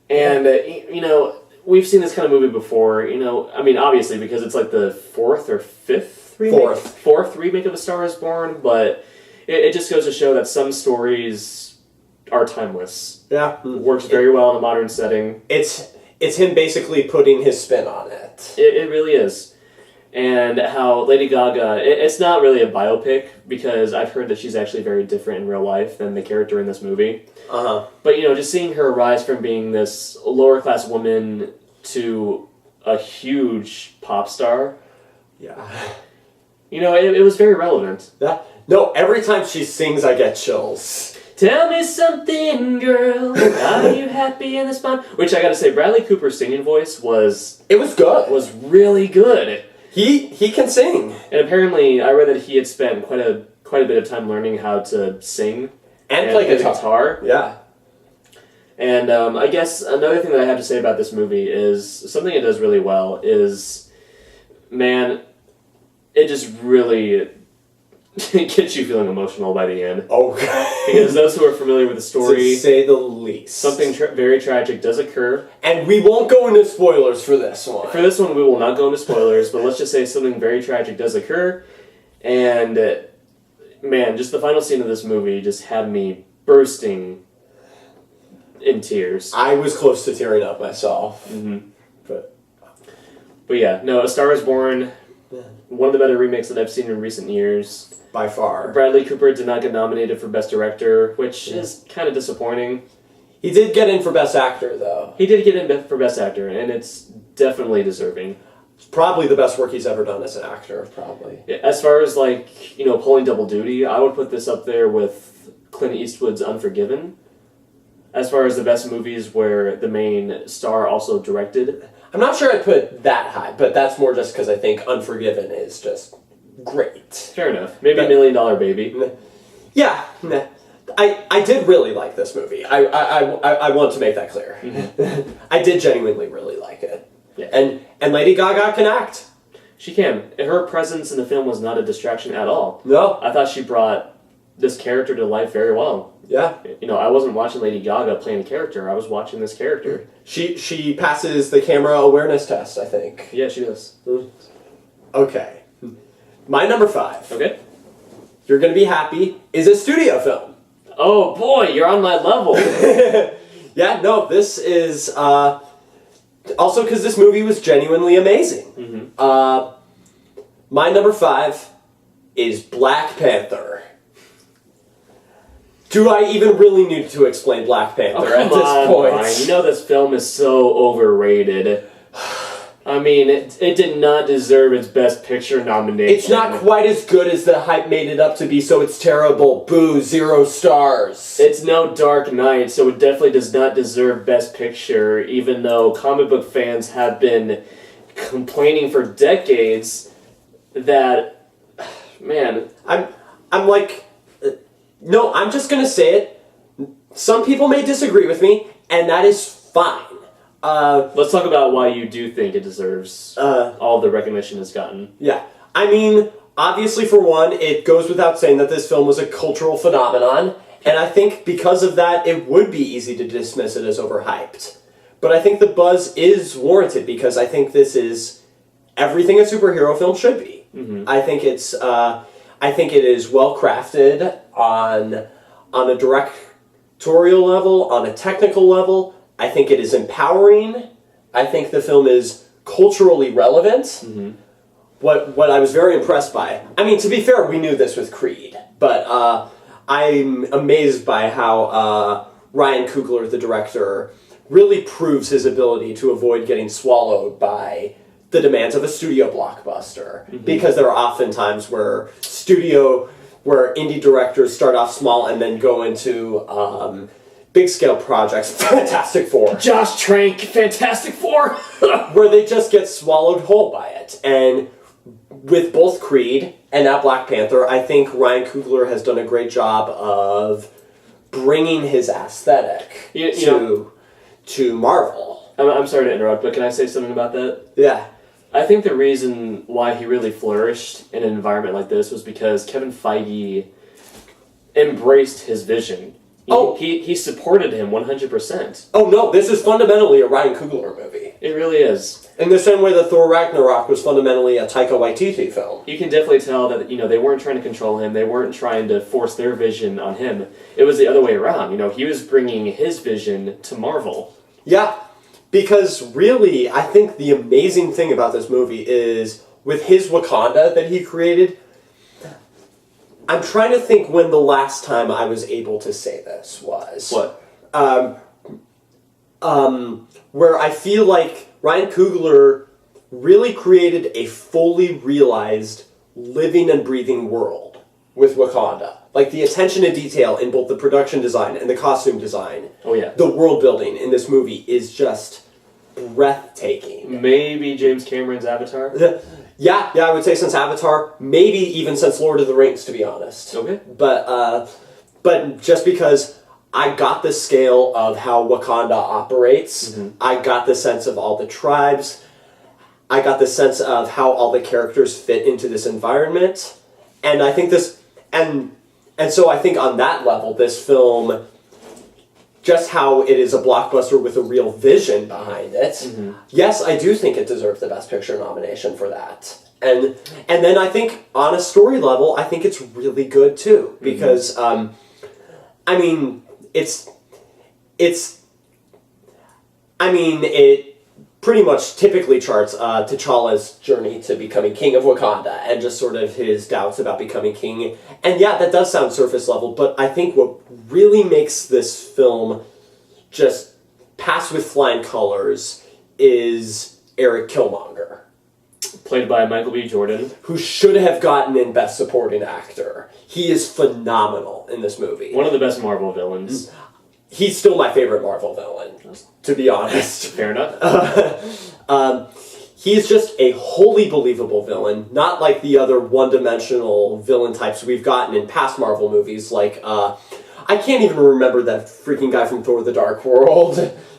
And, you know, we've seen this kind of movie before, you know, I mean, obviously, because it's like the 4th or 5th remake? Fourth remake of A Star Is Born, but it just goes to show that some stories are timeless. Yeah. Works very well in a modern setting. It's him basically putting his spin on it. It really is. And how Lady Gaga, it's not really a biopic, because I've heard that she's actually very different in real life than the character in this movie. But, you know, just seeing her rise from being this lower-class woman to a huge pop star. Yeah. You know, it was very relevant. No, every time she sings, I get chills. Tell me something, girl. Are you happy in this month? Which I gotta say, Bradley Cooper's singing voice was It was good. really good. He can sing. And apparently, I read that he had spent quite a bit of time learning how to sing And play the guitar. Yeah. And I guess another thing that I have to say about this movie is something it does really well is, man, it just really gets you feeling emotional by the end. Oh, Because those who are familiar with the story, to say the least. something very tragic does occur. And we won't go into spoilers for this one. For this one, we will not go into spoilers, but let's just say something very tragic does occur. And, man, just the final scene of this movie just had me bursting in tears. I was close to tearing up myself. Mm-hmm. But yeah, no, A Star is Born, one of the better remakes that I've seen in recent years. by far. Bradley Cooper did not get nominated for Best Director, which is kind of disappointing. He did get in for Best Actor, though. He did get in for Best Actor, and it's definitely deserving. It's probably the best work he's ever done as an actor, probably. As far as, like, you know, pulling double duty, I would put this up there with Clint Eastwood's Unforgiven. As far as the best movies where the main star also directed. I'm not sure I'd put that high, but that's more just because I think Unforgiven is just great. Fair enough. Maybe $1 Million Baby. Yeah. I did really like this movie. I want to make that clear. Mm-hmm. I did genuinely really like it. Yeah. And Lady Gaga can act. She can. Her presence in the film was not a distraction at all. No. I thought she brought this character to life very well. Yeah. You know, I wasn't watching Lady Gaga playing a character. I was watching this character. She passes the camera awareness test, I think. Yeah, she does. Okay. My number 5. Okay. You're gonna be happy. Is a studio film. Oh boy, you're on my level. Yeah. No. This is also because this movie was genuinely amazing. Mm-hmm. My number 5 is Black Panther. Do I even really need to explain Black Panther at this point? Ryan. You know this film is so overrated. I mean, it did not deserve its Best Picture nomination. It's not quite as good as the hype made it up to be, so it's terrible. Boo, 0 stars. It's no Dark Knight, so it definitely does not deserve Best Picture, even though comic book fans have been complaining for decades that, man... I'm like... No, I'm just gonna say it. Some people may disagree with me, and that is fine. Let's talk about why you do think it deserves all the recognition it's gotten. Yeah. I mean, obviously, for one, it goes without saying that this film was a cultural phenomenon, and I think because of that, it would be easy to dismiss it as overhyped. But I think the buzz is warranted, because I think this is everything a superhero film should be. Mm-hmm. I think it's... I think it is well crafted on a directorial level, on a technical level. I think it is empowering. I think the film is culturally relevant. Mm-hmm. What I was very impressed by. I mean, to be fair, we knew this with Creed, but I'm amazed by how Ryan Coogler, the director, really proves his ability to avoid getting swallowed by the demands of a studio blockbuster. Mm-hmm. Because there are often times where indie directors start off small and then go into big scale projects, Fantastic Four. Josh Trank, Fantastic Four! Where they just get swallowed whole by it. And with both Creed and now Black Panther, I think Ryan Coogler has done a great job of bringing his aesthetic to Marvel. I'm sorry to interrupt, but can I say something about that? Yeah. I think the reason why he really flourished in an environment like this was because Kevin Feige embraced his vision. He supported him 100%. Oh no, this is fundamentally a Ryan Coogler movie. It really is. In the same way that Thor Ragnarok was fundamentally a Taika Waititi film. You can definitely tell that, they weren't trying to control him. They weren't trying to force their vision on him. It was the other way around. He was bringing his vision to Marvel. Yeah. Because really, I think the amazing thing about this movie is, with his Wakanda that he created, I'm trying to think when the last time I was able to say this was. What? Where I feel like Ryan Coogler really created a fully realized living and breathing world with Wakanda. Like, the attention to detail in both the production design and the costume design. Oh, yeah. The world building in this movie is just breathtaking. Maybe James Cameron's Avatar? Yeah, I would say since Avatar, maybe even since Lord of the Rings, to be honest. Okay. But just because I got the scale of how Wakanda operates, I got the sense of all the tribes, I got the sense of how all the characters fit into this environment, and I think this, and so I think on that level, this film, just how it is a blockbuster with a real vision behind it, yes, I do think it deserves the Best Picture nomination for that. And then I think, on a story level, I think it's really good too, because, I mean, it pretty much typically charts T'Challa's journey to becoming king of Wakanda and just sort of his doubts about becoming king. And yeah, that does sound surface level, but I think what really makes this film just pass with flying colors is Eric Killmonger. Played by Michael B. Jordan. Who should have gotten in Best Supporting Actor. He is phenomenal in this movie. One of the best Marvel villains. He's still my favorite Marvel villain, to be honest. Fair enough. He's just a wholly believable villain, not like the other one-dimensional villain types we've gotten in past Marvel movies, like, I can't even remember that freaking guy from Thor: The Dark World,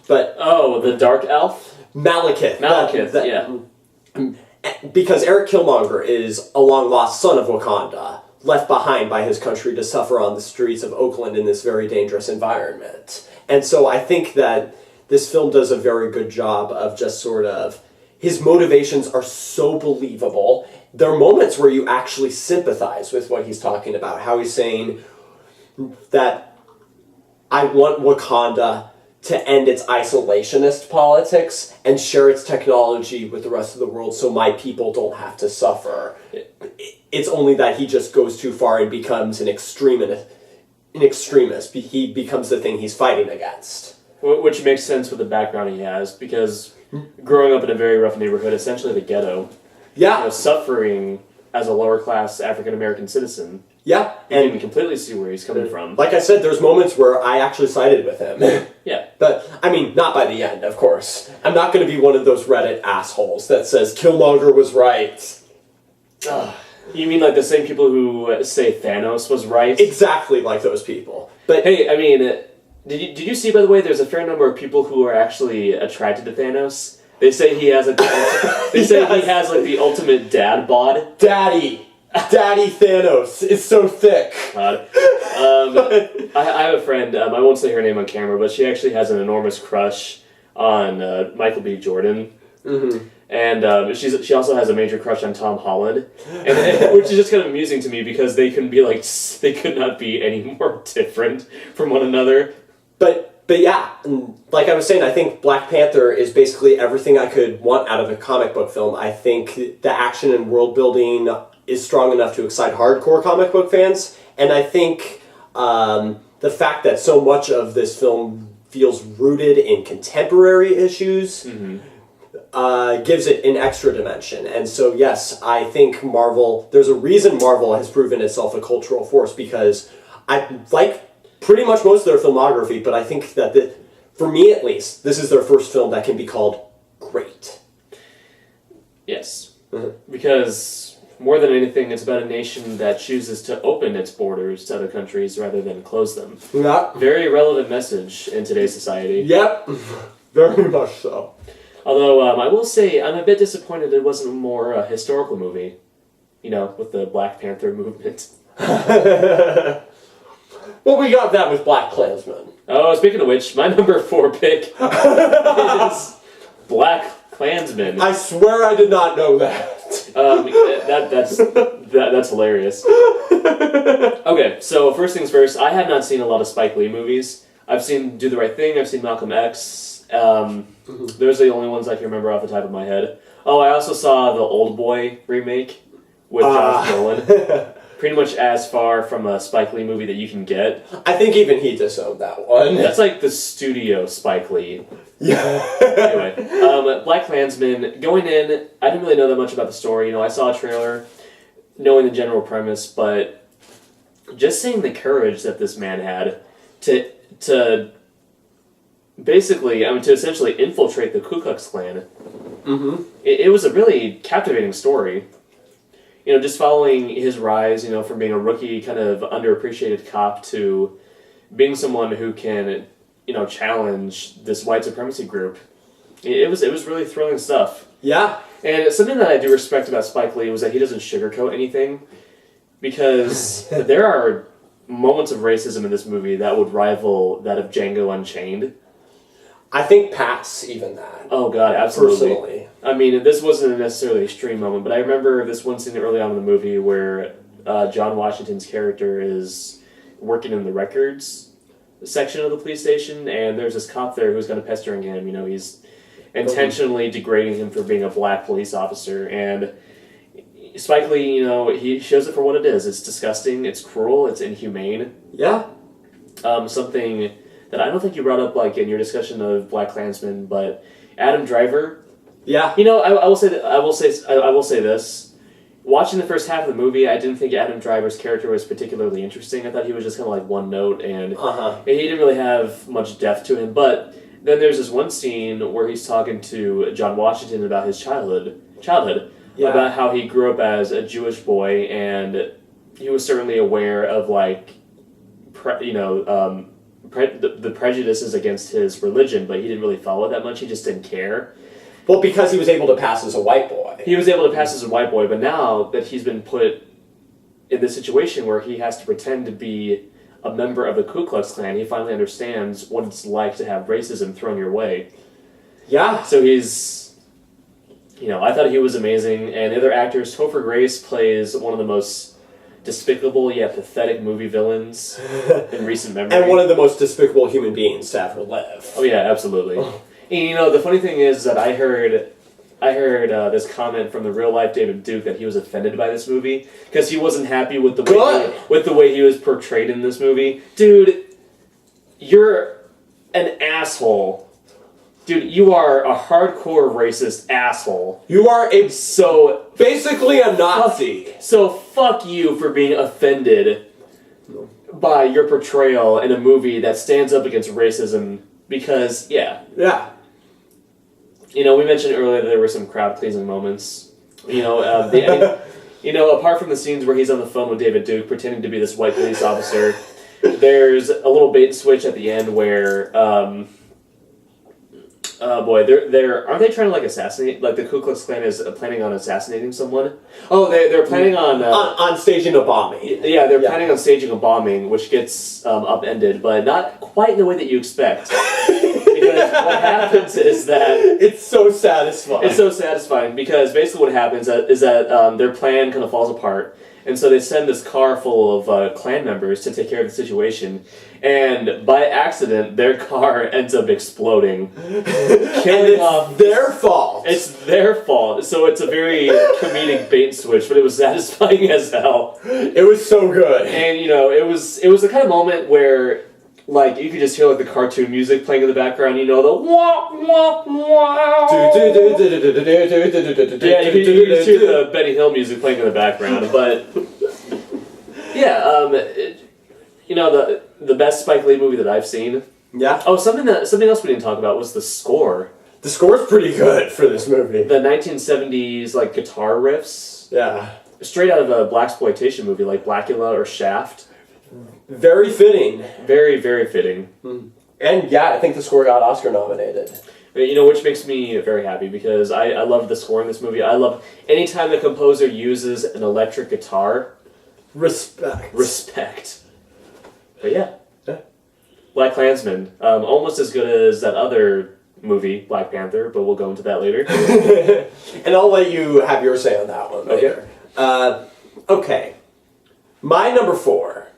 but... Oh, the Dark Elf? Malekith. Yeah. Because Eric Killmonger is a long-lost son of Wakanda, left behind by his country to suffer on the streets of Oakland in this very dangerous environment. And so I think that this film does a very good job of just sort of... His motivations are so believable. There are moments where you actually sympathize with what he's talking about. How he's saying that I want Wakanda to end its isolationist politics and share its technology with the rest of the world so my people don't have to suffer. It's only that he just goes too far and becomes an extremist. He becomes the thing he's fighting against. Which makes sense with the background he has, because growing up in a very rough neighborhood, essentially the ghetto, suffering as a lower-class African-American citizen, yeah, and you can completely see where he's coming from. Like I said, there's moments where I actually sided with him. Yeah. But, I mean, not by the end, of course. I'm not going to be one of those Reddit assholes that says Killmonger was right. Ugh. You mean like the same people who say Thanos was right? Exactly like those people. But hey, I mean, did you see, by the way, there's a fair number of people who are actually attracted to Thanos? They say he has he has like the ultimate dad bod. Daddy Thanos is so thick. I have a friend, I won't say her name on camera, but she actually has an enormous crush on Michael B. Jordan. Mm-hmm. And she also has a major crush on Tom Holland, and which is just kind of amusing to me because they could not be any more different from one another. But yeah, like I was saying, I think Black Panther is basically everything I could want out of a comic book film. I think the action and world building is strong enough to excite hardcore comic book fans, and I think the fact that so much of this film feels rooted in contemporary issues gives it an extra dimension. And so yes, I think Marvel, there's a reason Marvel has proven itself a cultural force, because I like pretty much most of their filmography, but I think that, for me at least, this is their first film that can be called great. Yes. Because more than anything, it's about a nation that chooses to open its borders to other countries rather than close them. Yeah. Very relevant message in today's society. Yep. Very much so. Although, I will say, I'm a bit disappointed it wasn't a more historical movie. You know, with the Black Panther movement. Well, we got that with Black Klansman. Oh, speaking of which, my number 4 pick is Black Klansman. I swear I did not know that. That's hilarious. Okay, so first things first, I have not seen a lot of Spike Lee movies. I've seen Do the Right Thing, I've seen Malcolm X. Those are the only ones I can remember off the top of my head. Oh, I also saw the Old Boy remake with Josh Brolin. Pretty much as far from a Spike Lee movie that you can get. I think even he disowned that one. That's like the studio Spike Lee. Yeah. Anyway, Black Klansman, going in, I didn't really know that much about the story. You know, I saw a trailer knowing the general premise, but just seeing the courage that this man had to basically, to essentially infiltrate the Ku Klux Klan. Mm-hmm. It was a really captivating story. Just following his rise, from being a rookie, kind of underappreciated cop to being someone who can, challenge this white supremacy group. It was really thrilling stuff. Yeah. And something that I do respect about Spike Lee was that he doesn't sugarcoat anything, because there are moments of racism in this movie that would rival that of Django Unchained. I think pass even that. Oh God, absolutely. Personally. I mean, this wasn't a necessarily extreme moment, but I remember this one scene early on in the movie where John Washington's character is working in the records section of the police station, and there's this cop there who's kind of pestering him. He's intentionally degrading him for being a black police officer, and Spike Lee, he shows it for what it is. It's disgusting, it's cruel, it's inhumane. Yeah. Something that I don't think you brought up, like, in your discussion of BlacKkKlansman, but Adam Driver. Yeah. I will say this. Watching the first half of the movie, I didn't think Adam Driver's character was particularly interesting. I thought he was just kind of like one note, and he didn't really have much depth to him. But then there's this one scene where he's talking to John Washington about his childhood, about how he grew up as a Jewish boy, and he was certainly aware of, like, the prejudices against his religion, but he didn't really follow it that much. He just didn't care. Well, because he was able to pass as a white boy. He was able to pass as a white boy, but now that he's been put in this situation where he has to pretend to be a member of the Ku Klux Klan, he finally understands what it's like to have racism thrown your way. Yeah. So he's, I thought he was amazing. And the other actors, Topher Grace plays one of the most despicable yet pathetic movie villains in recent memory. And one of the most despicable human beings to ever live. Oh yeah, absolutely. And, the funny thing is that I heard this comment from the real life David Duke that he was offended by this movie because he wasn't happy with the way he was portrayed in this movie. Dude, you're an asshole. Dude, you are a hardcore racist asshole. You are basically a Nazi. So fuck you for being offended by your portrayal in a movie that stands up against racism because, yeah. Yeah. We mentioned earlier that there were some crowd-pleasing moments. Apart from the scenes where he's on the phone with David Duke pretending to be this white police officer, there's a little bait and switch at the end where, aren't they trying to, like, assassinate, like, the Ku Klux Klan is planning on assassinating someone? Oh, they're planning on staging a bombing. Yeah, they're planning on staging a bombing, which gets upended, but not quite in the way that you expect. Because what happens is that... It's so satisfying. It's so satisfying because basically what happens is that their plan kind of falls apart. And so they send this car full of Klan members to take care of the situation. And by accident, their car ends up exploding. Killing off... their fault. It's their fault. So it's a very comedic bait and switch, but it was satisfying as hell. It was so good. And, it was the kind of moment where... Like, you could just hear, like, the cartoon music playing in the background, the wah, wah, wah. Yeah, you could just hear the Benny Hill music playing in the background, but... Yeah, the best Spike Lee movie that I've seen. Yeah. Oh, something else we didn't talk about was the score. The score's pretty good for this movie. The 1970s, like, guitar riffs. Yeah. Straight out of a blaxploitation movie like Blackula or Shaft. Very fitting. Very, very fitting. And yeah, I think the score got Oscar nominated. Which makes me very happy because I love the score in this movie. I love anytime the composer uses an electric guitar. Respect. But yeah. BlacKkKlansman. Almost as good as that other movie, Black Panther, but we'll go into that later. And I'll let you have your say on that one later. Okay. My number 4.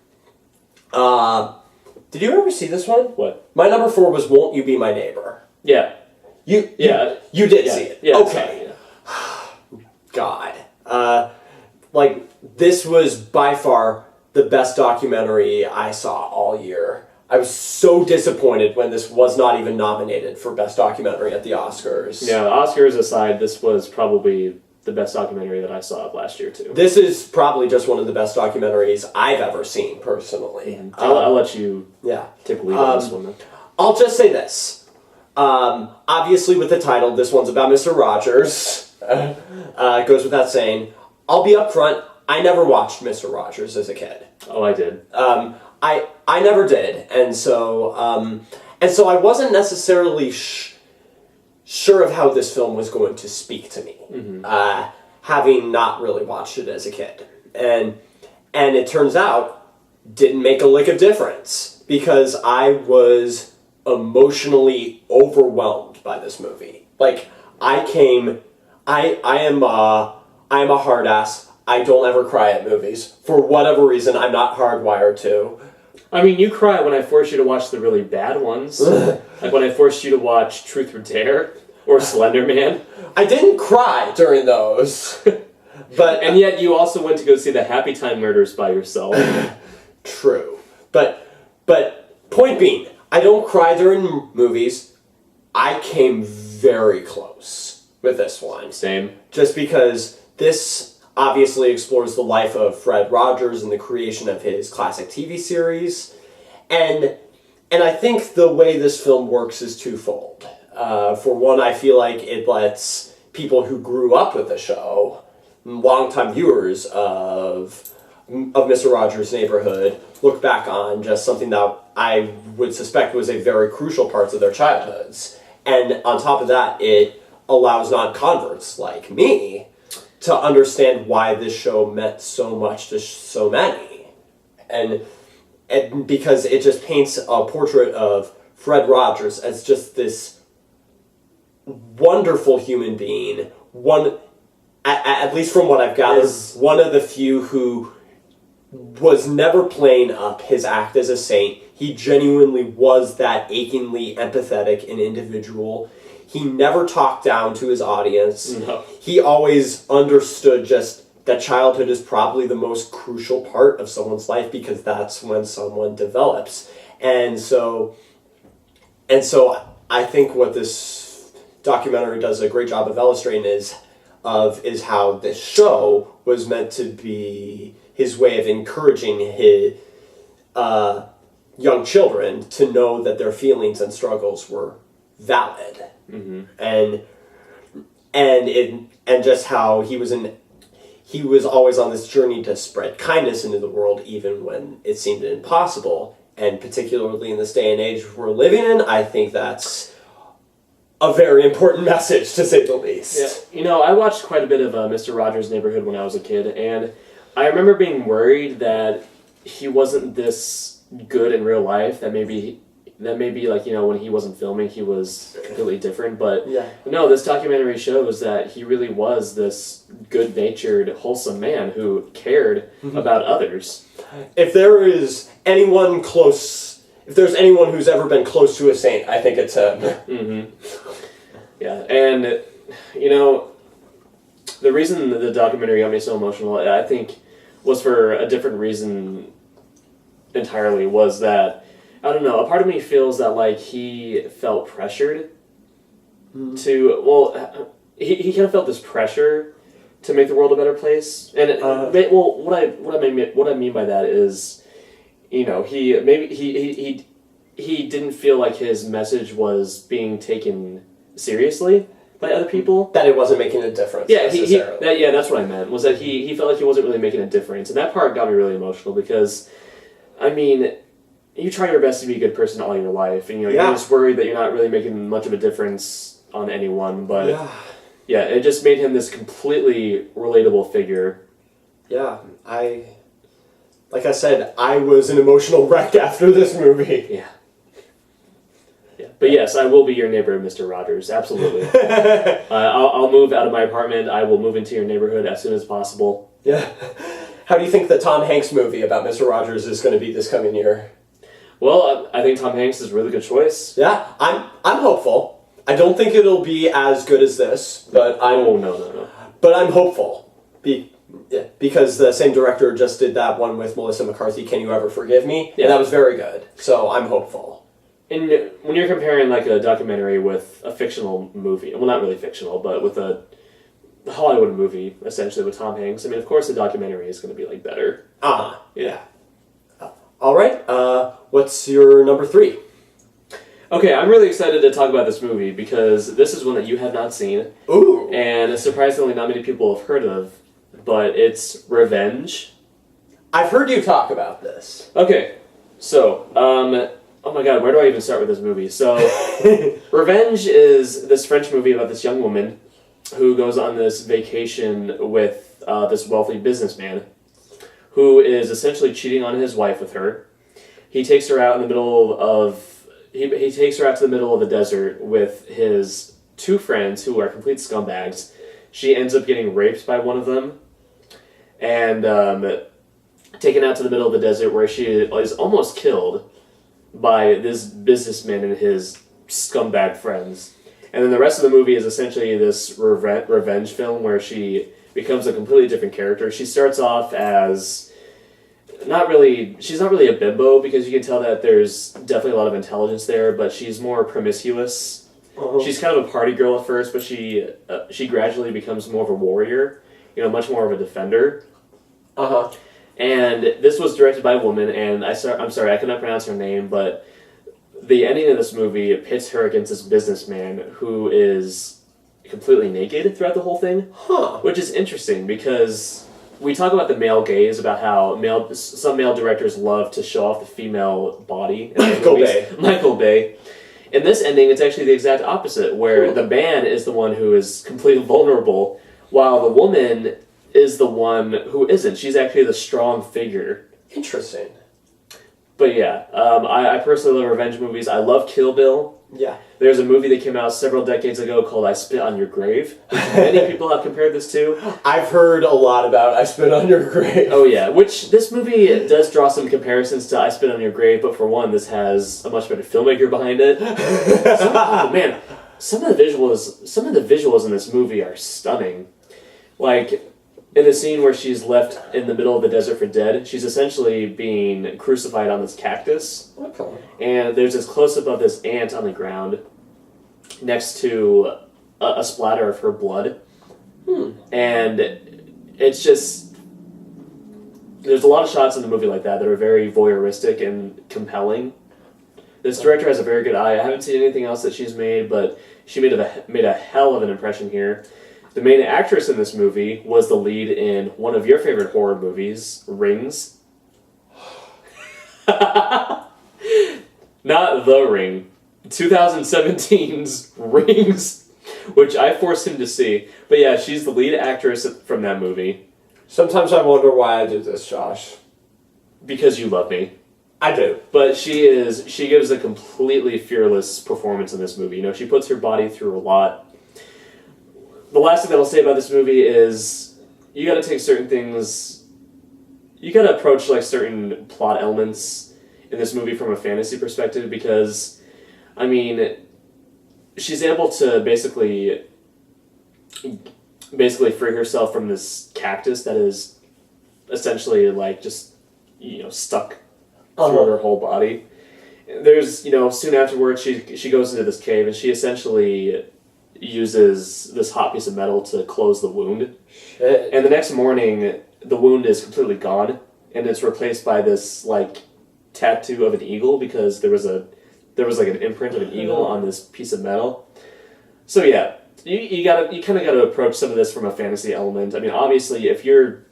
Did you ever see this one? What? My number 4 was Won't You Be My Neighbor? Yeah. You did see it? Yeah. Okay. God. This was by far the best documentary I saw all year. I was so disappointed when this was not even nominated for Best Documentary at the Oscars. Yeah, Oscars aside, this was probably the best documentary that I saw of last year too. This is probably just one of the best documentaries I've ever seen, personally. I'll let you Yeah. take the lead on this one then. I'll just say this. Obviously, with the title, this one's about Mr. Rogers. It goes without saying. I'll be upfront. I never watched Mr. Rogers as a kid. Oh, I did. I never did, and so I wasn't necessarily sure of how this film was going to speak to me, having not really watched it as a kid, and it turns out didn't make a lick of difference because I was emotionally overwhelmed by this movie. Like I am a hard ass. I don't ever cry at movies. For whatever reason, I'm not hardwired to. I mean, you cry when I force you to watch the really bad ones. Like when I forced you to watch Truth or Dare or Slender Man. I didn't cry during those. And yet you also went to go see the Happy Time Murders by yourself. True. But point being, I don't cry during movies. I came very close with this one. Same. Just because this obviously explores the life of Fred Rogers and the creation of his classic TV series. And I think the way this film works is twofold. For one, I feel like it lets people who grew up with the show, longtime viewers of Mr. Rogers' Neighborhood, look back on just something that I would suspect was a very crucial part of their childhoods. And on top of that, it allows non-converts like me to understand why this show meant so much to so many. And because it just paints a portrait of Fred Rogers as just this wonderful human being, at least from what I've gathered, one of the few who was never playing up his act as a saint. He genuinely was that achingly empathetic and individual. He never talked down to his audience. No. He always understood just that childhood is probably the most crucial part of someone's life because that's when someone develops. And so I think what this documentary does a great job of illustrating is how this show was meant to be his way of encouraging his young children to know that their feelings and struggles were valid. Mm-hmm. And just how he was always on this journey to spread kindness into the world even when it seemed impossible. And particularly in this day and age we're living in, I think that's a very important message, to say the least. Yeah. I watched quite a bit of Mr. Rogers' Neighborhood when I was a kid, and I remember being worried that he wasn't this good in real life, that maybe like, when he wasn't filming he was completely different, but no, this documentary shows that he really was this good-natured, wholesome man who cared about others. If there's anyone who's ever been close to a saint, I think it's him. Mm-hmm. Yeah, and the reason the documentary got me so emotional, I think, was for a different reason entirely, was that I don't know, a part of me feels that, like, he felt pressured to, he kind of felt this pressure to make the world a better place. And, what I mean by that is, he didn't feel like his message was being taken seriously by other people. That it wasn't making a difference. Yeah, that's what I meant, was that he felt like he wasn't really making a difference. And that part got me really emotional because, I mean, you try your best to be a good person all your life, and you're just worried that you're not really making much of a difference on anyone, but it just made him this completely relatable figure. Yeah, like I said, I was an emotional wreck after this movie. Yeah. But yes, I will be your neighbor, Mr. Rogers, absolutely. I'll move out of my apartment, I will move into your neighborhood as soon as possible. Yeah. How do you think the Tom Hanks movie about Mr. Rogers is going to be this coming year? Well, I think Tom Hanks is a really good choice. Yeah, I'm hopeful. I don't think it'll be as good as this, but no. But I'm hopeful. Because the same director just did that one with Melissa McCarthy, Can You Ever Forgive Me? Yeah. And that was very good. So I'm hopeful. And when you're comparing like a documentary with a fictional movie, well, not really fictional, but with a Hollywood movie, essentially, with Tom Hanks. I mean, of course, the documentary is going to be, like, better. Yeah. All right, what's your number 3? Okay, I'm really excited to talk about this movie because this is one that you have not seen. Ooh. And surprisingly, not many people have heard of, but it's Revenge. I've heard you talk about this. Okay, so, oh my god, where do I even start with this movie? So, Revenge is this French movie about this young woman who goes on this vacation with this wealthy businessman who is essentially cheating on his wife with her. He takes her out in the middle of... He takes her out to the middle of the desert with his 2 friends who are complete scumbags. She ends up getting raped by one of them and taken out to the middle of the desert where she is almost killed by this businessman and his scumbag friends. And then the rest of the movie is essentially this revenge film where she becomes a completely different character. She starts off as... she's not really a bimbo because you can tell that there's definitely a lot of intelligence there, but she's more promiscuous. She's kind of a party girl at first, but she gradually becomes more of a warrior, much more of a defender. And this was directed by a woman, and I'm sorry, I cannot pronounce her name, but the ending of this movie pits her against this businessman who is completely naked throughout the whole thing, which is interesting because we talk about the male gaze, about how some male directors love to show off the female body. Michael Bay. In this ending, it's actually the exact opposite, where the man is the one who is completely vulnerable, while the woman is the one who isn't. She's actually the strong figure. Interesting. But yeah, I personally love revenge movies. I love Kill Bill. Yeah. There's a movie that came out several decades ago called I Spit on Your Grave, which many people have compared this to. I've heard a lot about I Spit on Your Grave. Oh yeah, which this movie does draw some comparisons to I Spit on Your Grave, but for one, this has a much better filmmaker behind it. Man, some of the visuals in this movie are stunning. Like, in the scene where she's left in the middle of the desert for dead, she's essentially being crucified on this cactus. Okay. And there's this close-up of this ant on the ground next to a splatter of her blood. And it's just... There's a lot of shots in the movie like that are very voyeuristic and compelling. This director has a very good eye. I haven't seen anything else that she's made, but she made a hell of an impression here. The main actress in this movie was the lead in one of your favorite horror movies, Rings. Not The Ring. 2017's Rings, which I forced him to see. But yeah, she's the lead actress from that movie. Sometimes I wonder why I do this, Josh. Because you love me. I do. But she gives a completely fearless performance in this movie. She puts her body through a lot. The last thing that I'll say about this movie is you got to take certain things... You got to approach certain plot elements in this movie from a fantasy perspective because, I mean, she's able to basically free herself from this cactus that is essentially stuck throughout her whole body. There's, soon afterwards she goes into this cave and she essentially uses this hot piece of metal to close the wound. Shit. And the next morning, the wound is completely gone, and it's replaced by this tattoo of an eagle because there was an imprint of an eagle on this piece of metal. So yeah, you kind of got to approach some of this from a fantasy element. I mean, obviously, if you're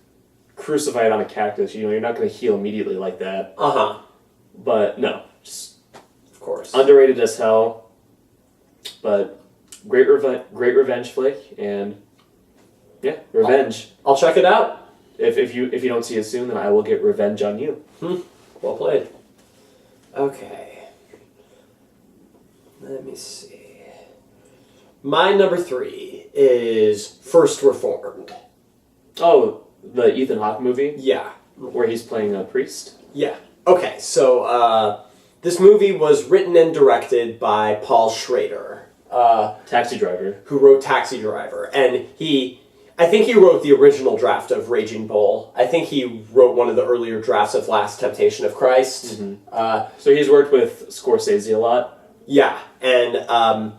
crucified on a cactus, you're not going to heal immediately like that. But no, just of course, underrated as hell. But great revenge flick, and yeah, revenge. I'll check it out. If you don't see it soon, then I will get revenge on you. Well played. Okay. Let me see. My number 3 is First Reformed. Oh, the Ethan Hawke movie? Yeah. Where he's playing a priest? Yeah. Okay, so this movie was written and directed by Paul Schrader. Taxi Driver. Who wrote Taxi Driver. And I think he wrote the original draft of Raging Bull. I think he wrote one of the earlier drafts of Last Temptation of Christ. So he's worked with Scorsese a lot? Yeah, and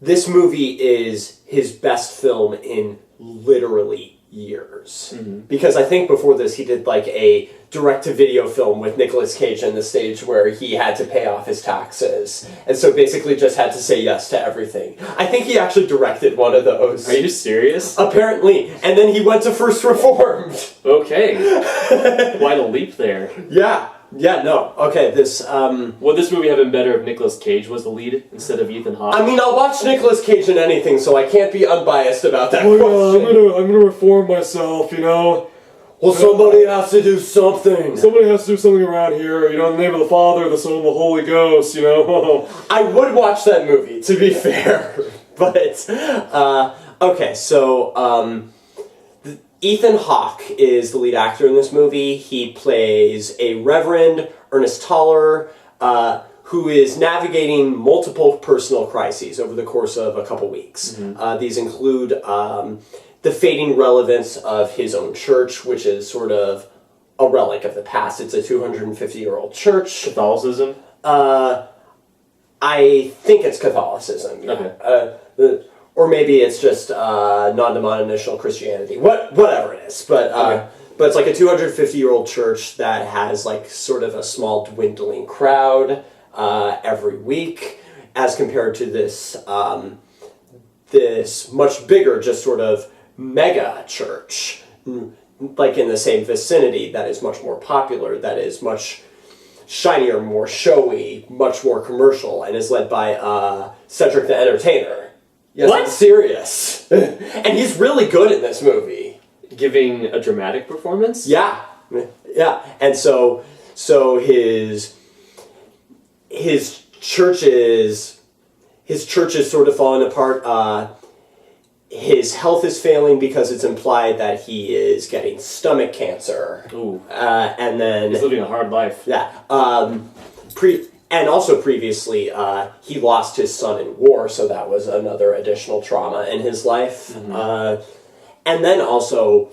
this movie is his best film in literally years. Because I think before this he did like a direct-to-video film with Nicolas Cage in the stage where he had to pay off his taxes. And so basically just had to say yes to everything. I think he actually directed one of those. Are you serious? Apparently. And then he went to First Reformed. Okay. Quite a leap there. Yeah. Yeah, no. Okay, this, Would this movie have been better if Nicolas Cage was the lead instead of Ethan Hawke? I mean, I'll watch Nicolas Cage in anything, so I can't be unbiased about that question. I'm gonna reform myself, you know? Well, somebody has to do something. Somebody has to do something around here, you know, in the name of the Father, the Son, and the Holy Ghost, you know? I would watch that movie, to be fair. But, okay, so, Ethan Hawke is the lead actor in this movie. He plays a Reverend Ernest Toller, who is navigating multiple personal crises over the course of a couple weeks. These include the fading relevance of his own church, which is sort of a relic of the past. It's a 250-year-old church. Catholicism? I think it's Catholicism. Yeah. Okay. Or maybe it's just non-denominational Christianity. Whatever it is. But it's like a 250-year-old church that has like sort of a small dwindling crowd every week as compared to this this much bigger, just sort of mega church, like in the same vicinity, that is much more popular, that is much shinier, more showy, much more commercial, and is led by Cedric the Entertainer. Yes, What? I'm serious. And he's really good in this movie. Giving a dramatic performance? Yeah. And so his church is sort of falling apart. His health is failing because it's implied that he is getting stomach cancer. Ooh. And then He's living a hard life. yeah. And also previously, he lost his son in war, so that was another additional trauma in his life. And then also,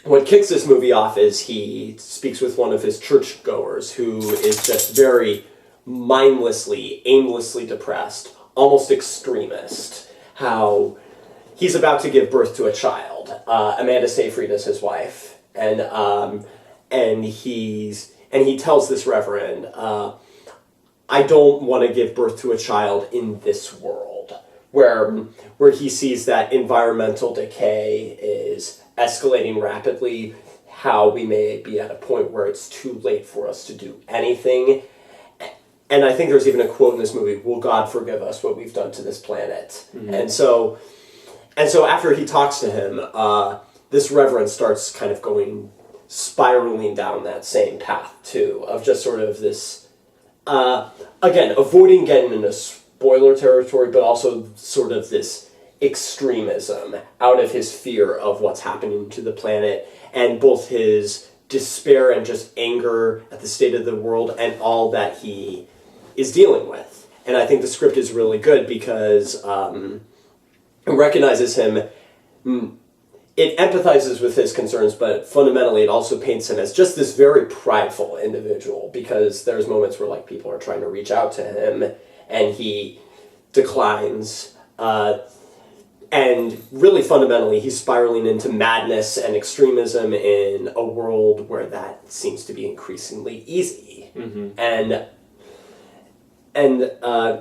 what kicks this movie off is he speaks with one of his churchgoers who is just very mindlessly, aimlessly depressed, almost extremist. How he's about to give birth to a child. Amanda Seyfried is his wife, and he tells this reverend, I don't want to give birth to a child in this world, where he sees that environmental decay is escalating rapidly, how we may be at a point where it's too late for us to do anything. And I think there's even a quote in this movie, will God forgive us what we've done to this planet? And so after he talks to him, this reverend starts kind of spiraling down that same path too, of just sort of this, again, avoiding getting into spoiler territory, but also sort of this extremism out of his fear of what's happening to the planet, and both his despair and just anger at the state of the world and all that he is dealing with. And I think the script is really good because it recognizes him, it empathizes with his concerns, but fundamentally it also paints him as just this very prideful individual, because there's moments where like people are trying to reach out to him and he declines, and really fundamentally he's spiraling into madness and extremism in a world where that seems to be increasingly easy. And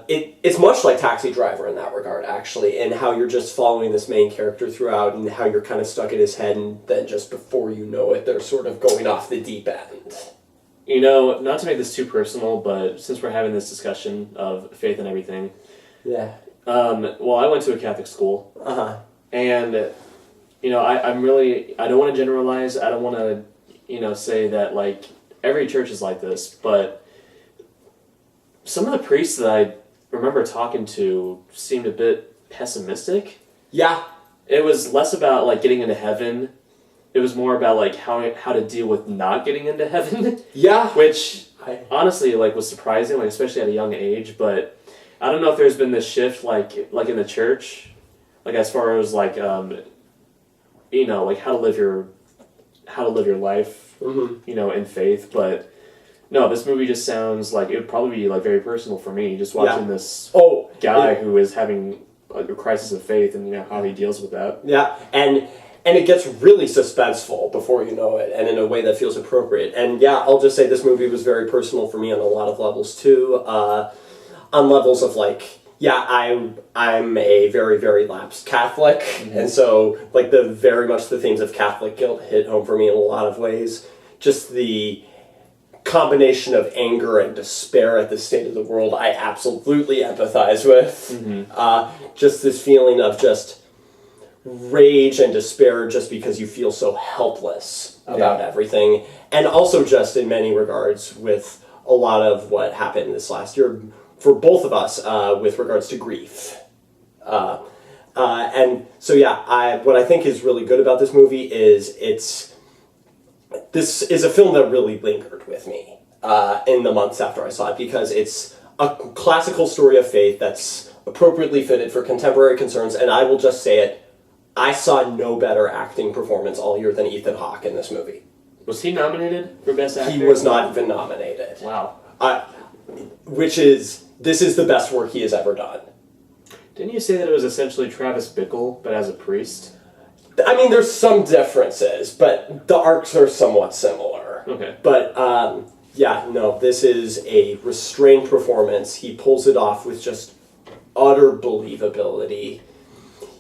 it's much like Taxi Driver in that regard, actually, in how you're just following this main character throughout and how you're kind of stuck in his head, and then just before you know it, they're sort of going off the deep end. You know, not to make this too personal, but since we're having this discussion of faith and everything, Yeah. well, I went to a Catholic school, and, you know, I don't want to generalize, I don't want to, you know, say that, like, every church is like this, but some of the priests that I remember talking to seemed a bit pessimistic. Yeah. It was less about, like, getting into heaven. It was more about, like, how to deal with not getting into heaven. Yeah. Which, honestly, like, was surprising, like, especially at a young age. But I don't know if there's been this shift, like in the church, like, as far as, like, you know, like, how to live your life, you know, in faith. But no, this movie just sounds like it would probably be like very personal for me, just watching this guy who is having a crisis of faith, and how he deals with that. Yeah, and it gets really suspenseful before you know it, and in a way that feels appropriate. And yeah, I'll just say this movie was very personal for me on a lot of levels too. On levels of I'm a very, very lapsed Catholic, and so very much the themes of Catholic guilt hit home for me in a lot of ways. Just the combination of anger and despair at the state of the world, I absolutely empathize with. Just this feeling of just rage and despair just because you feel so helpless about everything, and also just in many regards with a lot of what happened this last year for both of us with regards to grief. And so what I think is really good about this movie is this is a film that really lingered with me in the months after I saw it, because it's a classical story of faith that's appropriately fitted for contemporary concerns, and I will just say it, I saw no better acting performance all year than Ethan Hawke in this movie. Was he nominated for Best Actor? He was not even nominated. Wow. This is the best work he has ever done. Didn't you say that it was essentially Travis Bickle, but as a priest? I mean, there's some differences, but the arcs are somewhat similar. Okay. But, this is a restrained performance. He pulls it off with just utter believability.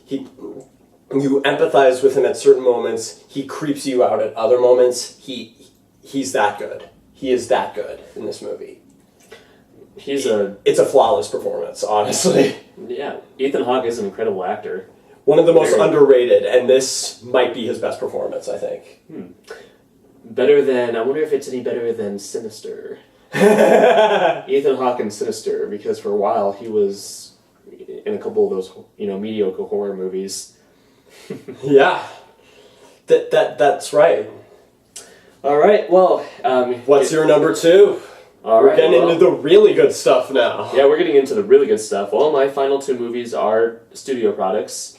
You empathize with him at certain moments. He creeps you out at other moments. He's that good. He is that good in this movie. It's a flawless performance, honestly. Yeah, Ethan Hawke is an incredible actor. One of the most underrated, and this might be his best performance, I think. I wonder if it's any better than Sinister. Ethan Hawke in Sinister, because for a while he was in a couple of those, mediocre horror movies. Yeah. That's right. All right, well... what's your number 2? We're getting into the really good stuff now. Yeah, we're getting into the really good stuff. Well, my final 2 movies are studio products.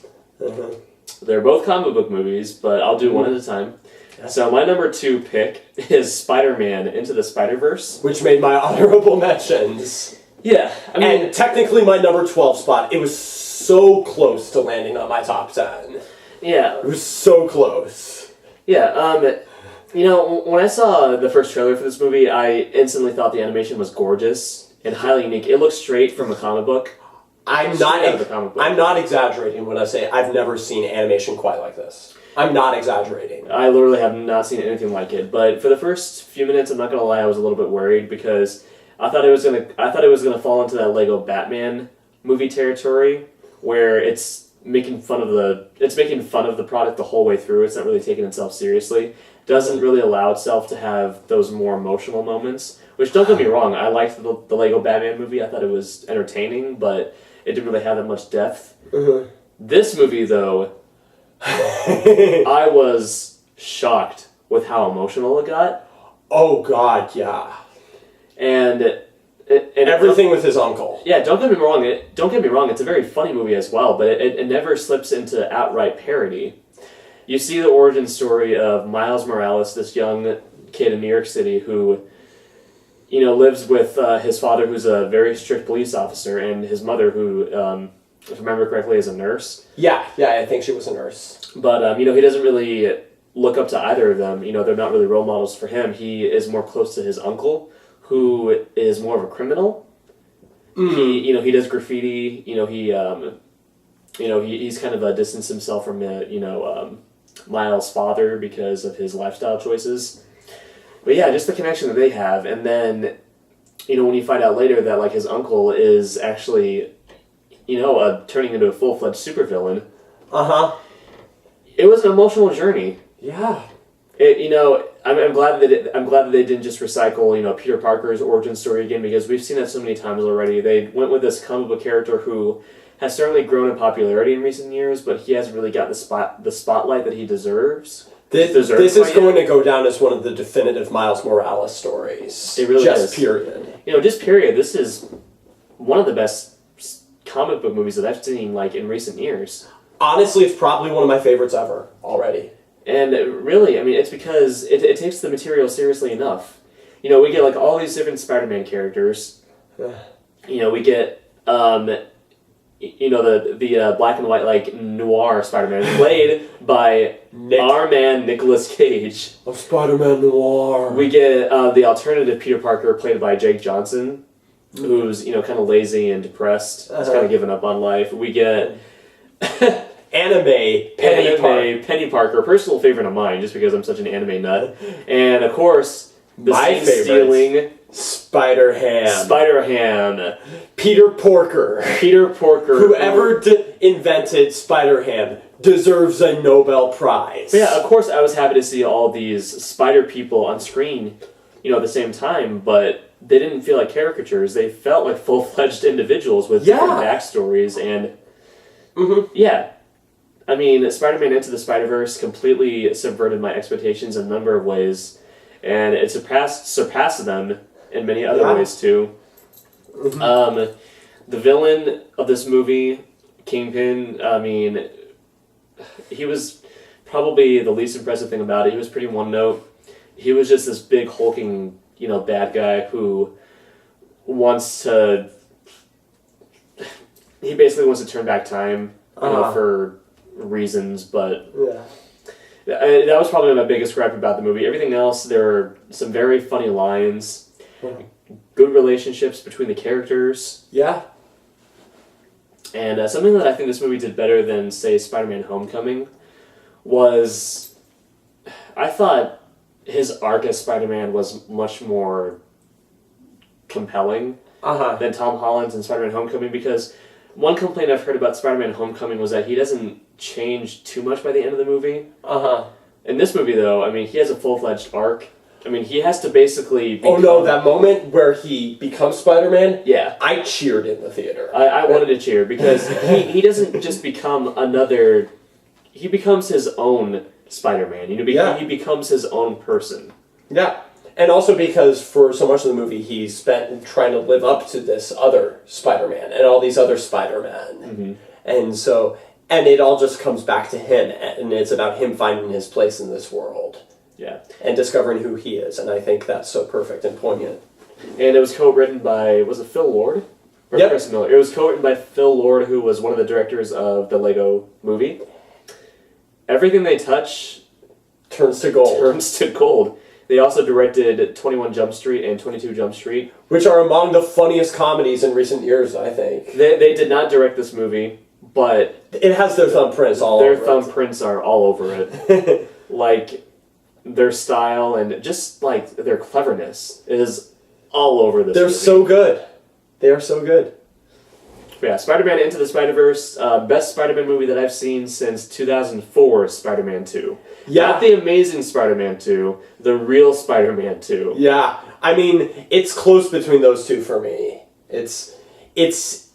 They're both comic book movies, but I'll do one at a time. So my number 2 pick is Spider-Man Into the Spider-Verse. Which made my honorable mentions. Yeah, and technically my number 12 spot. It was so close to landing on my top 10. Yeah. It was so close. Yeah, when I saw the first trailer for this movie, I instantly thought the animation was gorgeous and highly unique. It looks straight from the comic book. I'm not exaggerating when I say I've never seen animation quite like this. I'm not exaggerating. I literally have not seen anything like it. But for the first few minutes, I'm not gonna lie, I was a little bit worried because I thought it was gonna fall into that Lego Batman movie territory where it's making fun of the product the whole way through. It's not really taking itself seriously. Doesn't really allow itself to have those more emotional moments. Which, don't get me wrong, I liked the Lego Batman movie. I thought it was entertaining, but it didn't really have that much depth. This movie, though, I was shocked with how emotional it got. Oh God, yeah. And everything with his uncle. Yeah, don't get me wrong. It's a very funny movie as well, but it never slips into outright parody. You see the origin story of Miles Morales, this young kid in New York City who, lives with his father, who's a very strict police officer, and his mother, who, if I remember correctly, is a nurse. Yeah, I think she was a nurse. But, he doesn't really look up to either of them. They're not really role models for him. He is more close to his uncle, who is more of a criminal. He does graffiti. He's kind of distanced himself from Miles' father because of his lifestyle choices. But yeah, just the connection that they have, and then when you find out later that his uncle is actually turning into a full-fledged supervillain. It was an emotional journey. Yeah. I'm glad that they didn't just recycle, Peter Parker's origin story again, because we've seen that so many times already. They went with this comic book character who has certainly grown in popularity in recent years, but he hasn't really got the spotlight that he deserves. This is going to go down as one of the definitive Miles Morales stories. It really is. Period. Just period. This is one of the best comic book movies that I've seen in recent years. Honestly, it's probably one of my favorites ever already. And really, it's because it takes the material seriously enough. We get all these different Spider-Man characters. We get you know, the black and white, like, noir Spider-Man, played by our man Nicolas Cage. Of Spider-Man Noir. We get the alternative Peter Parker, played by Jake Johnson, who's, you know, kind of lazy and depressed. He's kind of given up on life. We get Anime Penny Parker, personal favorite of mine, just because I'm such an anime nut. And, of course, the scene-stealing Spider-Ham. Peter Porker. Whoever invented Spider-Ham deserves a Nobel Prize. But yeah, of course, I was happy to see all these spider people on screen, you know, at the same time, but they didn't feel like caricatures. They felt like full-fledged individuals with different backstories, and yeah. I mean, Spider-Man Into the Spider-Verse completely subverted my expectations in a number of ways, and it surpassed them in many other ways, too. The villain of this movie, Kingpin, I mean, he was probably the least impressive thing about it. He was pretty one-note. He was just this big, hulking, you know, bad guy who wants to... He basically wants to turn back time, you know, for reasons, but that was probably my biggest gripe about the movie. Everything else, there were some very funny lines, good relationships between the characters. Yeah. And something that I think this movie did better than, say, Spider-Man Homecoming was, I thought his arc as Spider-Man was much more compelling than Tom Holland's in Spider-Man Homecoming, because one complaint I've heard about Spider-Man Homecoming was that he doesn't change too much by the end of the movie. In this movie, though, I mean, he has a full-fledged arc. I mean, he has to basically become... Oh, no, that moment where he becomes Spider-Man? Yeah. I cheered in the theater. I wanted to cheer, because he doesn't just become another... He becomes his own Spider-Man. You know, he becomes his own person. Yeah. And also because for so much of the movie, he's spent trying to live up to this other Spider-Man and all these other Spider-Men. And so... And it all just comes back to him, and it's about him finding his place in this world. Yeah. And discovering who he is, and I think that's so perfect and poignant. And it was co-written by, was it Phil Lord? Or Chris Miller? It was co-written by Phil Lord, who was one of the directors of the Lego Movie. Everything they touch turns to gold. They also directed 21 Jump Street and 22 Jump Street. Which are among the funniest comedies in recent years, I think. They did not direct this movie, but... It has their thumbprints all over it. Their thumbprints are all over it. Like, their style and just, like, their cleverness is all over this movie. They're so good. They are so good. Yeah, Spider-Man Into the Spider-Verse, best Spider-Man movie that I've seen since 2004's Spider-Man 2. Yeah. Not the Amazing Spider-Man 2, the real Spider-Man 2. Yeah. I mean, it's close between those two for me. It's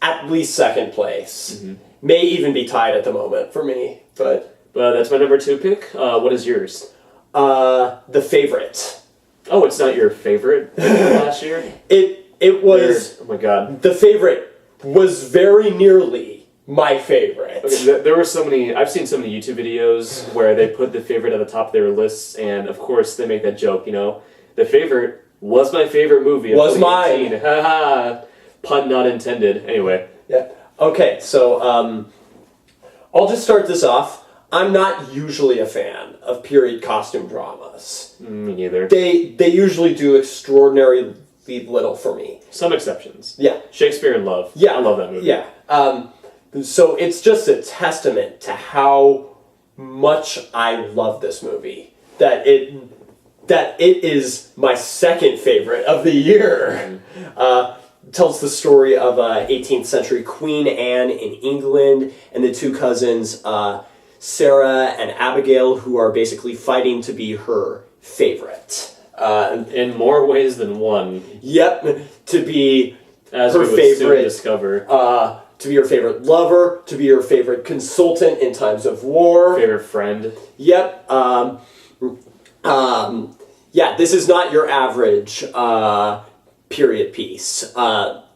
at least second place. May even be tied at the moment for me, but... that's my number 2 pick. What is yours? The Favorite. Oh, it's not your favorite last year? It was... Oh my god. The Favorite was very nearly my favorite. Okay, there were so many... I've seen so many YouTube videos where they put The Favorite at the top of their lists, and of course they make that joke, you know? The Favorite was my favorite movie of 2018. Mine. Haha. Pun not intended. Anyway. Yeah. Okay, so I'll just start this off. I'm not usually a fan of period costume dramas. Me neither. They usually do extraordinarily little for me. Some exceptions. Yeah. Shakespeare in Love. Yeah. I love that movie. Yeah. So it's just a testament to how much I love this movie. That it is my second favorite of the year. Tells the story of 18th century Queen Anne in England and the two cousins, Sarah and Abigail, who are basically fighting to be her favorite. In more ways than one. Yep, to be as her we would favorite. Soon discover. To be her favorite lover, to be her favorite consultant in times of war. Favorite friend. Yep. Yeah, this is not your average period piece,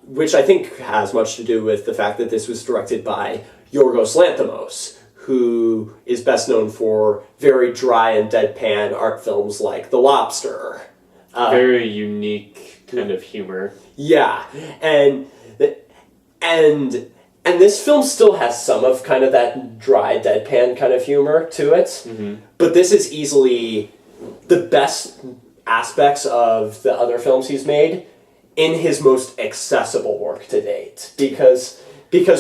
which I think has much to do with the fact that this was directed by Yorgos Lanthimos, who is best known for very dry and deadpan art films like The Lobster. Very unique kind of humor. Yeah, and And this film still has some of kind of that dry, deadpan kind of humor to it. Mm-hmm. But this is easily the best aspects of the other films he's made in his most accessible work to date. Because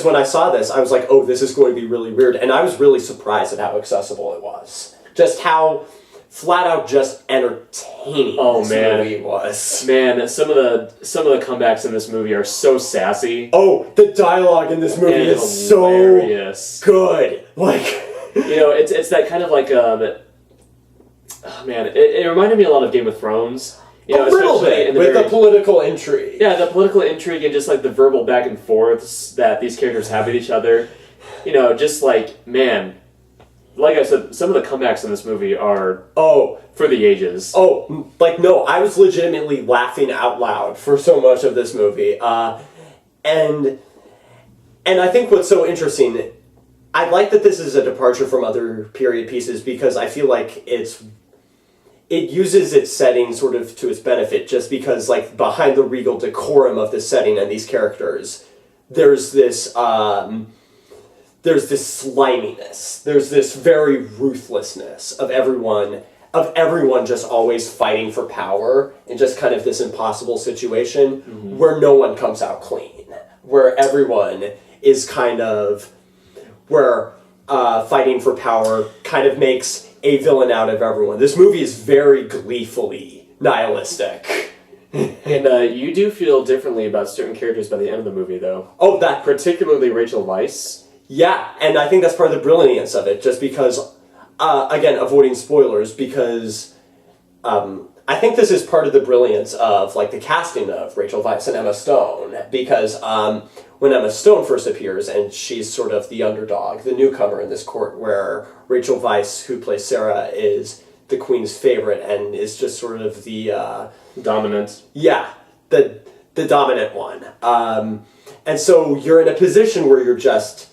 when I saw this, I was like, oh, this is going to be really weird. And I was really surprised at how accessible it was. Just how flat out just entertaining this movie was. Man, some of the comebacks in this movie are so sassy. Oh, the dialogue in this movie is hilarious. So good. Like, it's that kind of like it reminded me a lot of Game of Thrones. A little bit with the political intrigue. Yeah, the political intrigue and just like the verbal back and forths that these characters have with each other. Just like, man. Like I said, some of the comebacks in this movie are for the ages. No, I was legitimately laughing out loud for so much of this movie. And I think what's so interesting, I like that this is a departure from other period pieces because I feel like it uses its setting sort of to its benefit just because, like, behind the regal decorum of this setting and these characters, there's this sliminess. There's this very ruthlessness of everyone just always fighting for power in just kind of this impossible situation where no one comes out clean, where everyone is kind of, where fighting for power kind of makes a villain out of everyone. This movie is very gleefully nihilistic. And you do feel differently about certain characters by the end of the movie, though. Oh, that... Particularly Rachel Weisz. Yeah, and I think that's part of the brilliance of it, just because, again, avoiding spoilers, because I think this is part of the brilliance of, like, the casting of Rachel Weisz and Emma Stone, because when Emma Stone first appears, and she's sort of the underdog, the newcomer in this court, where Rachel Weisz, who plays Sarah, is the queen's favorite, and is just sort of the... dominant. Yeah, the dominant one. And so you're in a position where you're just...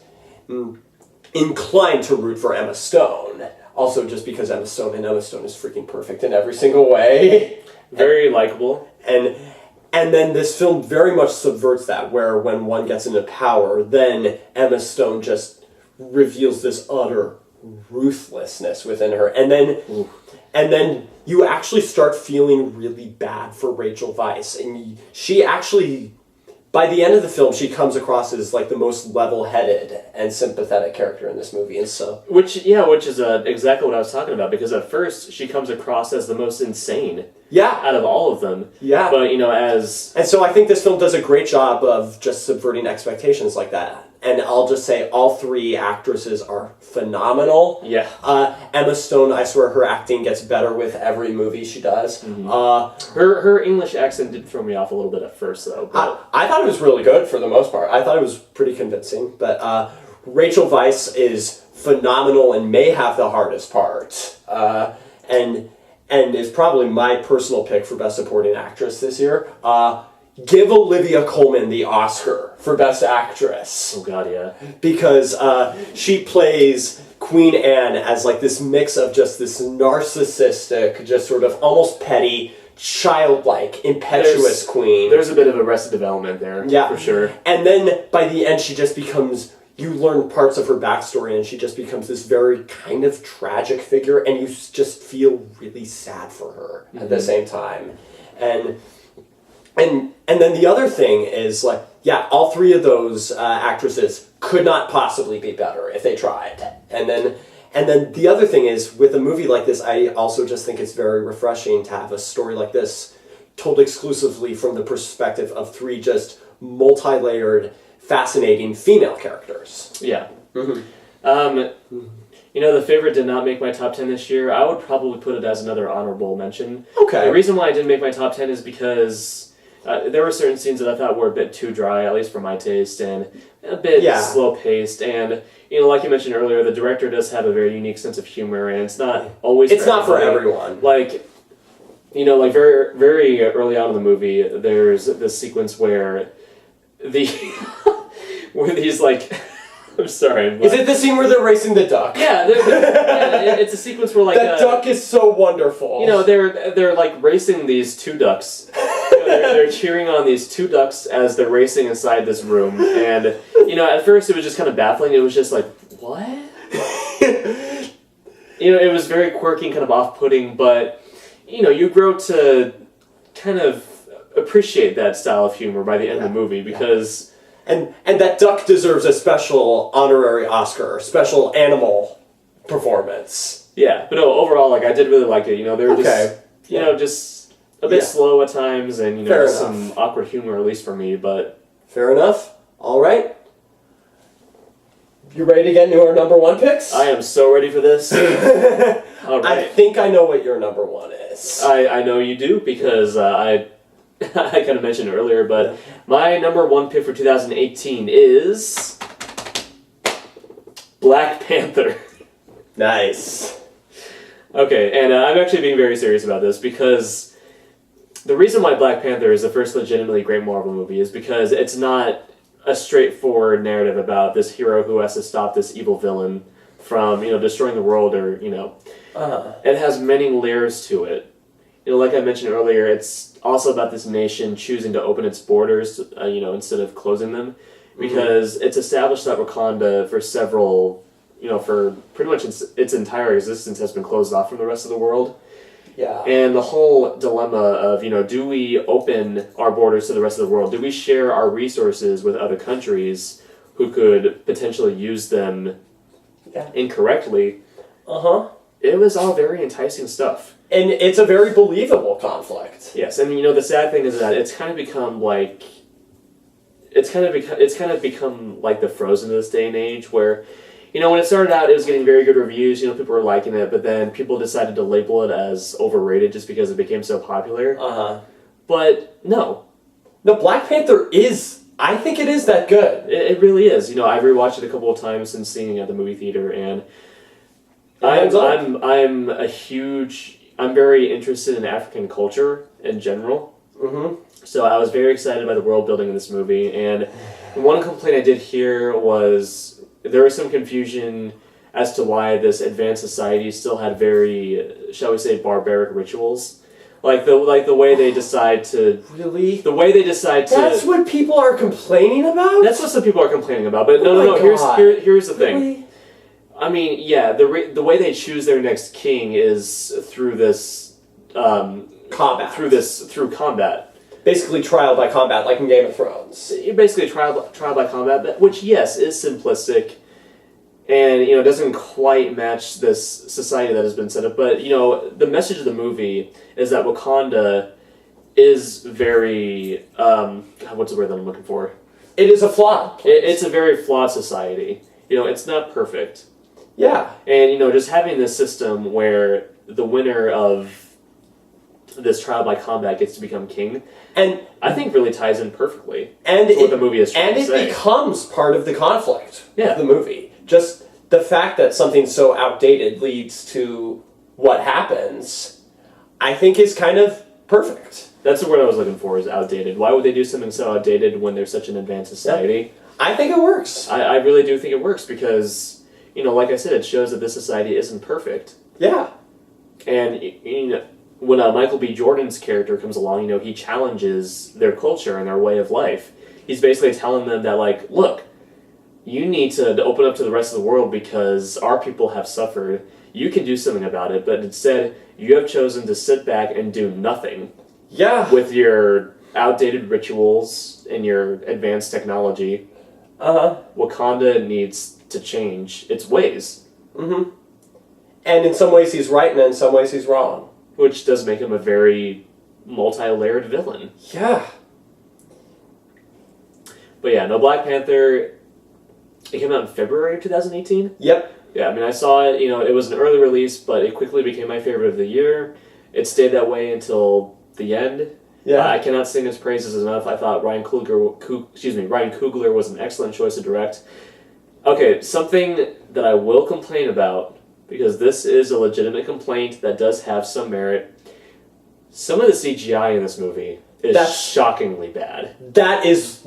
inclined to root for Emma Stone. Also just because Emma Stone is freaking perfect in every single way. Very likable. And then this film very much subverts that, where when one gets into power, then Emma Stone just reveals this utter ruthlessness within her. And then you actually start feeling really bad for Rachel Weisz. And she actually... By the end of the film, she comes across as like the most level-headed and sympathetic character in this movie, and so which is exactly what I was talking about. Because at first she comes across as the most insane, out of all of them, But and so I think this film does a great job of just subverting expectations like that. And I'll just say all three actresses are phenomenal. Yeah. Emma Stone, I swear her acting gets better with every movie she does. Mm-hmm. Her English accent did throw me off a little bit at first, though. But I thought it was really good for the most part. I thought it was pretty convincing. But Rachel Weisz is phenomenal and may have the hardest part. And is probably my personal pick for Best Supporting Actress this year. Give Olivia Colman the Oscar for Best Actress. Oh God, yeah. Because she plays Queen Anne as like this mix of just this narcissistic, just sort of almost petty, childlike, impetuous queen. There's a bit of Arrested Development there, for sure. And then by the end she just becomes... You learn parts of her backstory and she just becomes this very kind of tragic figure, and you just feel really sad for her at the same time. And then the other thing is, like, all three of those actresses could not possibly be better if they tried. And then the other thing is, with a movie like this, I also just think it's very refreshing to have a story like this told exclusively from the perspective of three just multi-layered, fascinating female characters. Yeah. Mm-hmm. The favorite did not make my top 10 this year. I would probably put it as another honorable mention. Okay. The reason why I didn't make my top 10 is because... there were certain scenes that I thought were a bit too dry, at least for my taste, and a bit slow-paced. And, like you mentioned earlier, the director does have a very unique sense of humor, and it's not always It's not for everyone. Like, very, very early on in the movie, there's this sequence where where these, like... I'm sorry. Is it the scene where they're racing the duck? Yeah, it's a sequence where, like... That duck is so wonderful. They're like, racing these two ducks. they're cheering on these two ducks as they're racing inside this room, and at first it was just kind of baffling. It was just like, what? It was very quirky and kind of off-putting, but you grow to kind of appreciate that style of humor by the end of the movie because. And that duck deserves a special honorary Oscar, special animal performance. Yeah, but no, overall, I did really like it. They were just a bit slow at times, and some awkward humor, at least for me. But fair enough. All right. You ready to get into our number one picks? I am so ready for this. All right. I think I know what your number one is. I know you do because I kind of mentioned it earlier, but my number one pick for 2018 is Black Panther. Nice. Okay, and I'm actually being very serious about this because the reason why Black Panther is the first legitimately great Marvel movie is because it's not a straightforward narrative about this hero who has to stop this evil villain from, destroying the world or, It has many layers to it. Like I mentioned earlier, it's also about this nation choosing to open its borders, instead of closing them, because it's established that Wakanda for for pretty much its entire existence has been closed off from the rest of the world. Yeah. And the whole dilemma of, do we open our borders to the rest of the world? Do we share our resources with other countries who could potentially use them incorrectly? Uh-huh. It was all very enticing stuff. And it's a very believable conflict. Yes, and the sad thing is that it's kind of become like the Frozen of this day and age, where when it started out, it was getting very good reviews. People were liking it, but then people decided to label it as overrated just because it became so popular. But no, Black Panther I think it is that good. It really is. I've rewatched it a couple of times since seeing it at the movie theater, and I'm very interested in African culture in general. Mm-hmm. So I was very excited by the world building in this movie, and one complaint I did hear was there was some confusion as to why this advanced society still had very, shall we say, barbaric rituals. Like the way they decide to... Really? The way they decide to... That's what people are complaining about? That's what some people are complaining about, but no. Here's the thing. Really? I mean, yeah, the way they choose their next king is through this... combat. Through combat. Basically trial by combat, like in Game of Thrones. Basically trial by combat, which, yes, is simplistic, and, doesn't quite match this society that has been set up. But, the message of the movie is that Wakanda is very, what's the word that I'm looking for? It is a flawed place. It's a very flawed society. It's not perfect. Yeah. And, just having this system where the winner of this trial by combat gets to become king, and I think really ties in perfectly to what the movie is trying to say. And it becomes part of the conflict of the movie. Just the fact that something so outdated leads to what happens, I think is kind of perfect. That's the word I was looking for, is outdated. Why would they do something so outdated when they're such an advanced society? I think it works. I really do think it works because, like I said, it shows that this society isn't perfect. Yeah. And, when Michael B. Jordan's character comes along, he challenges their culture and their way of life. He's basically telling them that, look, you need to open up to the rest of the world because our people have suffered. You can do something about it, but instead, you have chosen to sit back and do nothing. Yeah. With your outdated rituals and your advanced technology. Wakanda needs to change its ways. Mm-hmm. And in some ways he's right, and in some ways he's wrong. Which does make him a very multi-layered villain. Yeah. But yeah, Black Panther, it came out in February of 2018? Yep. Yeah, I mean, I saw it, it was an early release, but it quickly became my favorite of the year. It stayed that way until the end. Yeah. I cannot sing his praises enough. I thought Ryan Coogler was an excellent choice to direct. Okay, something that I will complain about, because this is a legitimate complaint that does have some merit. Some of the CGI in this movie is shockingly bad. That is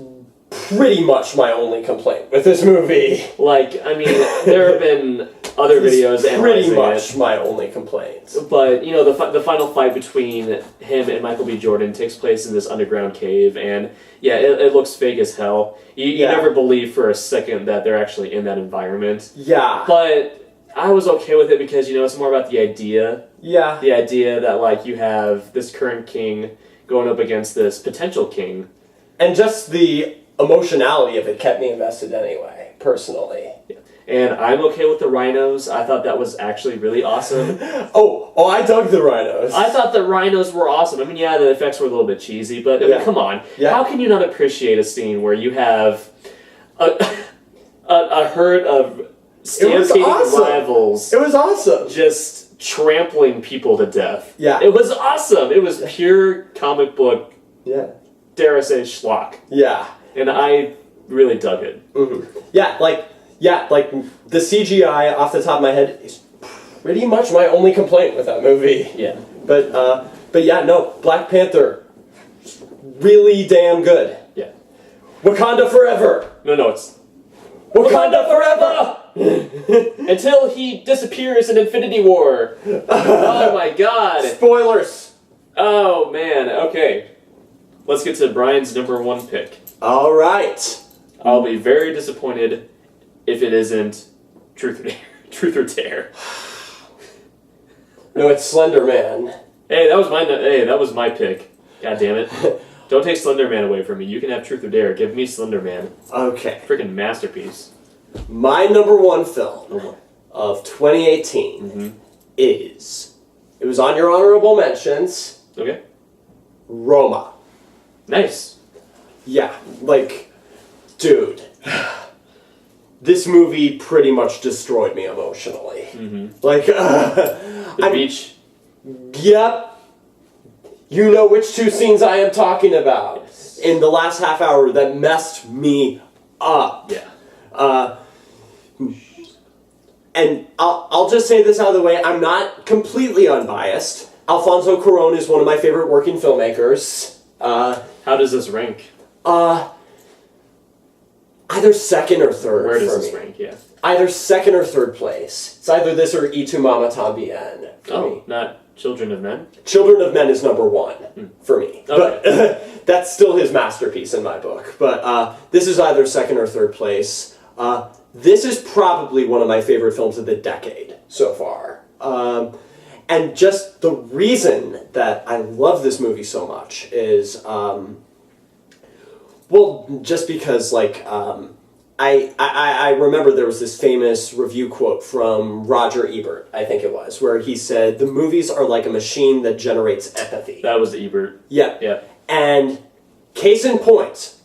pretty much my only complaint with this movie. There have been other videos Pretty analyzing much it. my only complaint. But, you know, the final fight between him and Michael B. Jordan takes place in this underground cave, and yeah, it looks fake as hell. You never believe for a second that they're actually in that environment. Yeah. But I was okay with it because, you know, it's more about the idea. Yeah. The idea that, like, you have this current king going up against this potential king. And just the emotionality of it kept me invested anyway, personally. And I'm okay with the rhinos. I thought that was actually really awesome. Oh, I dug the rhinos. I thought the rhinos were awesome. I mean, yeah, the effects were a little bit cheesy, but I mean, come on. Yeah. How can you not appreciate a scene where you have a herd of stampeding rivals It was awesome. just trampling people to death? Yeah. It was awesome. It was pure comic book, Yeah. dare I say, schlock. Yeah. And I really dug it. Mm-hmm. Yeah, like the CGI off the top of my head is pretty much my only complaint with that movie. Yeah. But yeah, no, Black Panther, really damn good. Yeah. Wakanda forever. No, it's Wakanda forever. until he disappears in Infinity War. Oh my god. Spoilers. Oh man, okay. Let's get to Brian's number one pick. All right. I'll be very disappointed if it isn't Truth or Dare. Truth or Dare. No, it's Slender Man. Hey, that was my pick. God damn it. Don't take Slender Man away from me. You can have Truth or Dare. Give me Slender Man. Okay. Freaking masterpiece. My number one film Oh boy. of 2018 is, it was on your honorable mentions, Okay. Roma. Nice. Yeah, like, dude, this movie pretty much destroyed me emotionally. Like, The beach. Yep. You know which two scenes I am talking about. In the last half hour that messed me up. Yeah. And I'll just say this out of the way, I'm not completely unbiased. Alfonso Cuarón is one of my favorite working filmmakers. How does this rank? Either second or third. Where does for this me. rank? Yeah. Either second or third place. It's either this or Y Tu Mama Tambien for me. Not Children of Men? Children of Men is number one for me. Okay. But that's still his masterpiece in my book. But this is either second or third place. This is probably one of my favorite films of the decade so far. And just the reason that I love this movie so much is, well, just because, like, I remember there was this famous review quote from Roger Ebert, I think it was, where he said, the movies are like a machine that generates empathy. That was Ebert. Yeah. Yeah. And case in point,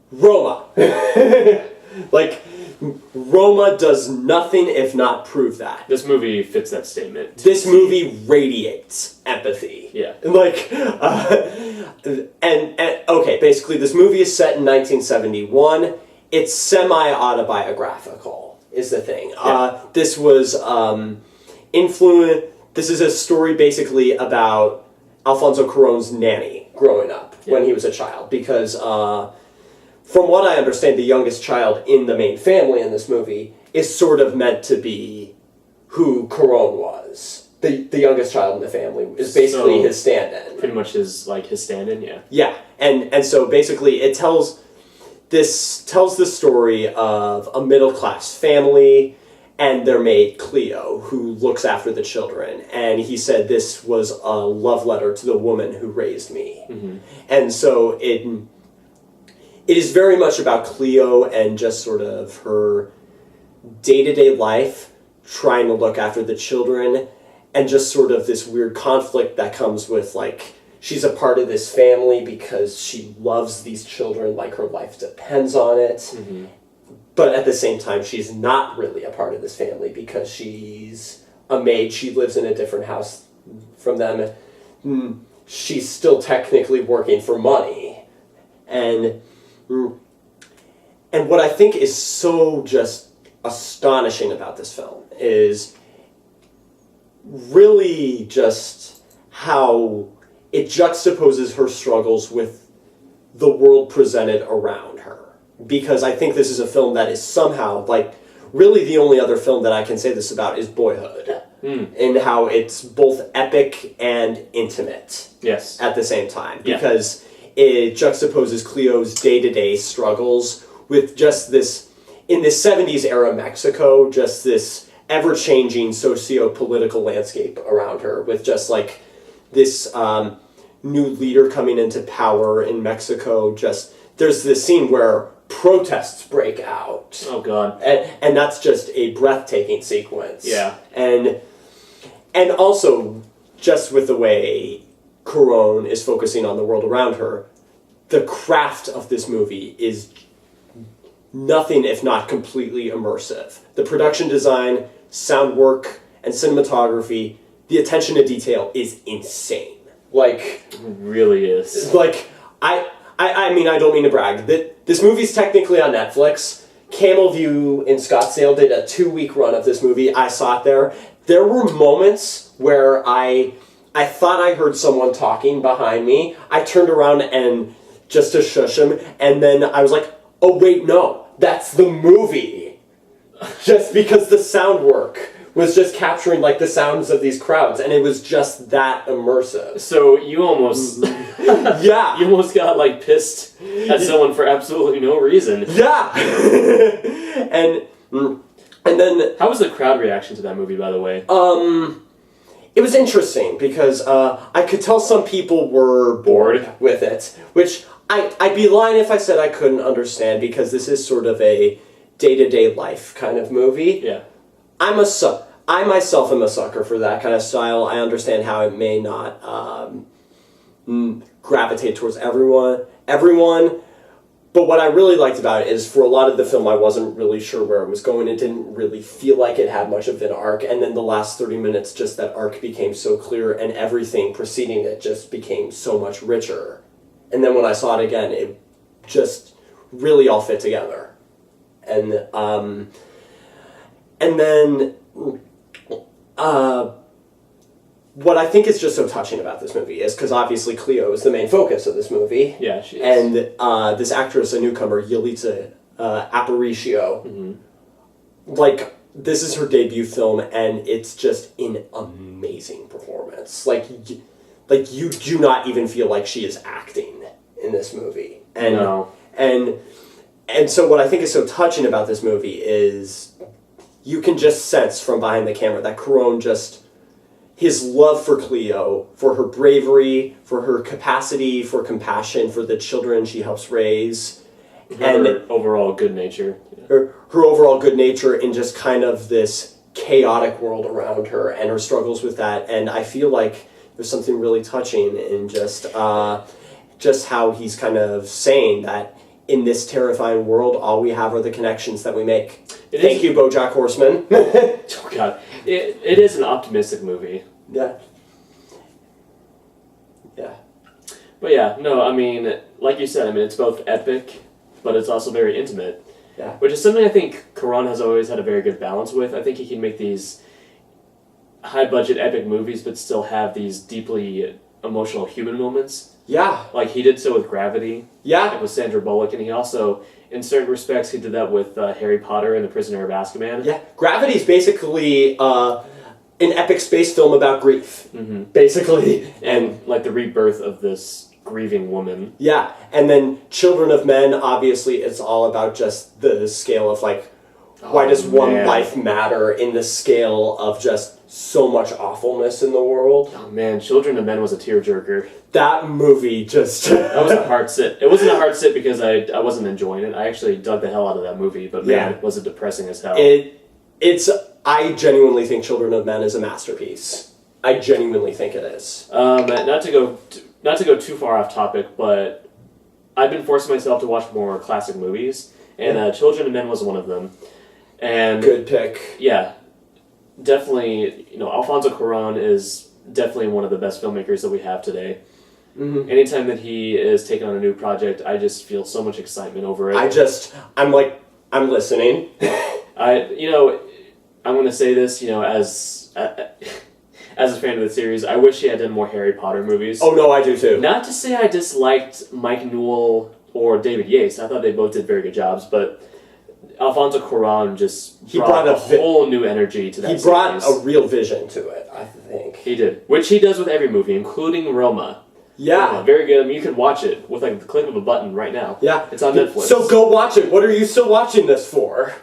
Roma. Like, Roma does nothing if not prove that. This movie fits that statement. This movie radiates empathy. Yeah. Like, and okay, basically this movie is set in 1971. It's semi-autobiographical, is the thing. Yeah. This was this is a story basically about Alfonso Cuarón's nanny growing up when he was a child, because from what I understand, the youngest child in the main family in this movie is sort of meant to be who Cuarón was. The youngest child in the family is basically his stand-in. Pretty much his stand-in, yeah. Yeah, and so basically it tells the story of a middle-class family and their maid Cleo, who looks after the children. And he said this was a love letter to the woman who raised me. And so it is very much about Cleo and just sort of her day-to-day life, trying to look after the children, and just sort of this weird conflict that comes with, like, she's a part of this family because she loves these children, like her life depends on it. But at the same time, she's not really a part of this family because she's a maid. She lives in a different house from them. She's still technically working for money. And what I think is so just astonishing about this film is really just how it juxtaposes her struggles with the world presented around her. Because I think this is a film that is somehow, like, really the only other film that I can say this about is Boyhood. In how it's both epic and intimate Yes. at the same time. Yeah. Because it juxtaposes Cleo's day-to-day struggles with just this, in this 70s era Mexico, just this ever-changing socio-political landscape around her, with just like this new leader coming into power in Mexico. Just there's this scene where protests break out. Oh God. And that's just a breathtaking sequence. Yeah. And also, just with the way Cuarón is focusing on the world around her, the craft of this movie is nothing if not completely immersive. The production design, sound work, and cinematography, the attention to detail is insane. Like, It really is. like I mean, I don't mean to brag. This movie's technically on Netflix. Camel View in Scottsdale did a 2-week run of this movie. I saw it there. There were moments where I thought I heard someone talking behind me. I turned around and just to shush him, and then I was like, oh wait, no, that's the movie. Just because the sound work was just capturing like the sounds of these crowds, and it was just that immersive. So you almost, Yeah. you almost got like pissed at someone for absolutely no reason. Yeah. and then How was the crowd reaction to that movie, by the way? it was interesting because I could tell some people were bored with it, which I'd be lying if I said I couldn't understand, because this is sort of a day-to-day life kind of movie. Yeah. I myself am a sucker for that kind of style. I understand how it may not gravitate towards everyone. But what I really liked about it is, for a lot of the film, I wasn't really sure where it was going. It didn't really feel like it had much of an arc. And then the last 30 minutes, just that arc became so clear, and everything preceding it just became so much richer. And then when I saw it again, it just really all fit together. And then what I think is just so touching about this movie is, because obviously Cleo is the main focus of this movie. Yeah, she is. And this actress, a newcomer, Yalitza Aparicio, like, this is her debut film, and it's just an amazing performance. Like you do not even feel like she is acting in this movie. And, No. And so what I think is so touching about this movie is you can just sense from behind the camera that Cuarón just, his love for Cleo, for her bravery, for her capacity for compassion for the children she helps raise, and Her overall good nature. her overall good nature in just kind of this chaotic world around her, and her struggles with that. And I feel like there's something really touching in just how he's kind of saying that in this terrifying world, all we have are the connections that we make. Thank you, BoJack Horseman. Oh God, it is an optimistic movie. Yeah. Yeah. But yeah, no, I mean, like you said, I mean, it's both epic, but it's also very intimate. Yeah. Which is something I think Cuarón has always had a very good balance with. I think he can make these high-budget epic movies, but still have these deeply emotional human moments. Yeah. Like he did so with Gravity. Yeah. With Sandra Bullock, and he also, in certain respects, he did that with Harry Potter and the Prisoner of Azkaban. Yeah. Gravity's basically an epic space film about grief. Mm-hmm. Basically. And like the rebirth of this grieving woman. Yeah. And then Children of Men, obviously, it's all about just the scale of like, why does one life matter in the scale of just so much awfulness in the world? Oh man, Children of Men was a tearjerker. That movie just... That was a hard sit. It wasn't a hard sit because I wasn't enjoying it. I actually dug the hell out of that movie, but man, was it depressing as hell. I genuinely think Children of Men is a masterpiece. I genuinely think it is. Not to go too far off topic, but I've been forcing myself to watch more classic movies, and Children of Men was one of them. And good pick. Yeah, definitely. You know, Alfonso Cuarón is definitely one of the best filmmakers that we have today. Mm-hmm. Anytime that he is taking on a new project, I just feel so much excitement over it. I'm listening. I'm going to say this, as a fan of the series, I wish he had done more Harry Potter movies. Oh no, I do too. Not to say I disliked Mike Newell or David Yates. I thought they both did very good jobs, but Alfonso Cuarón just He brought brought a a whole new energy to that He brought series. a real vision to it, I think. He did. Which he does with every movie, including Roma. Yeah. Very good. I mean, you can watch it with like the click of a button right now. Yeah. It's on Netflix. So go watch it. What are you still watching this for?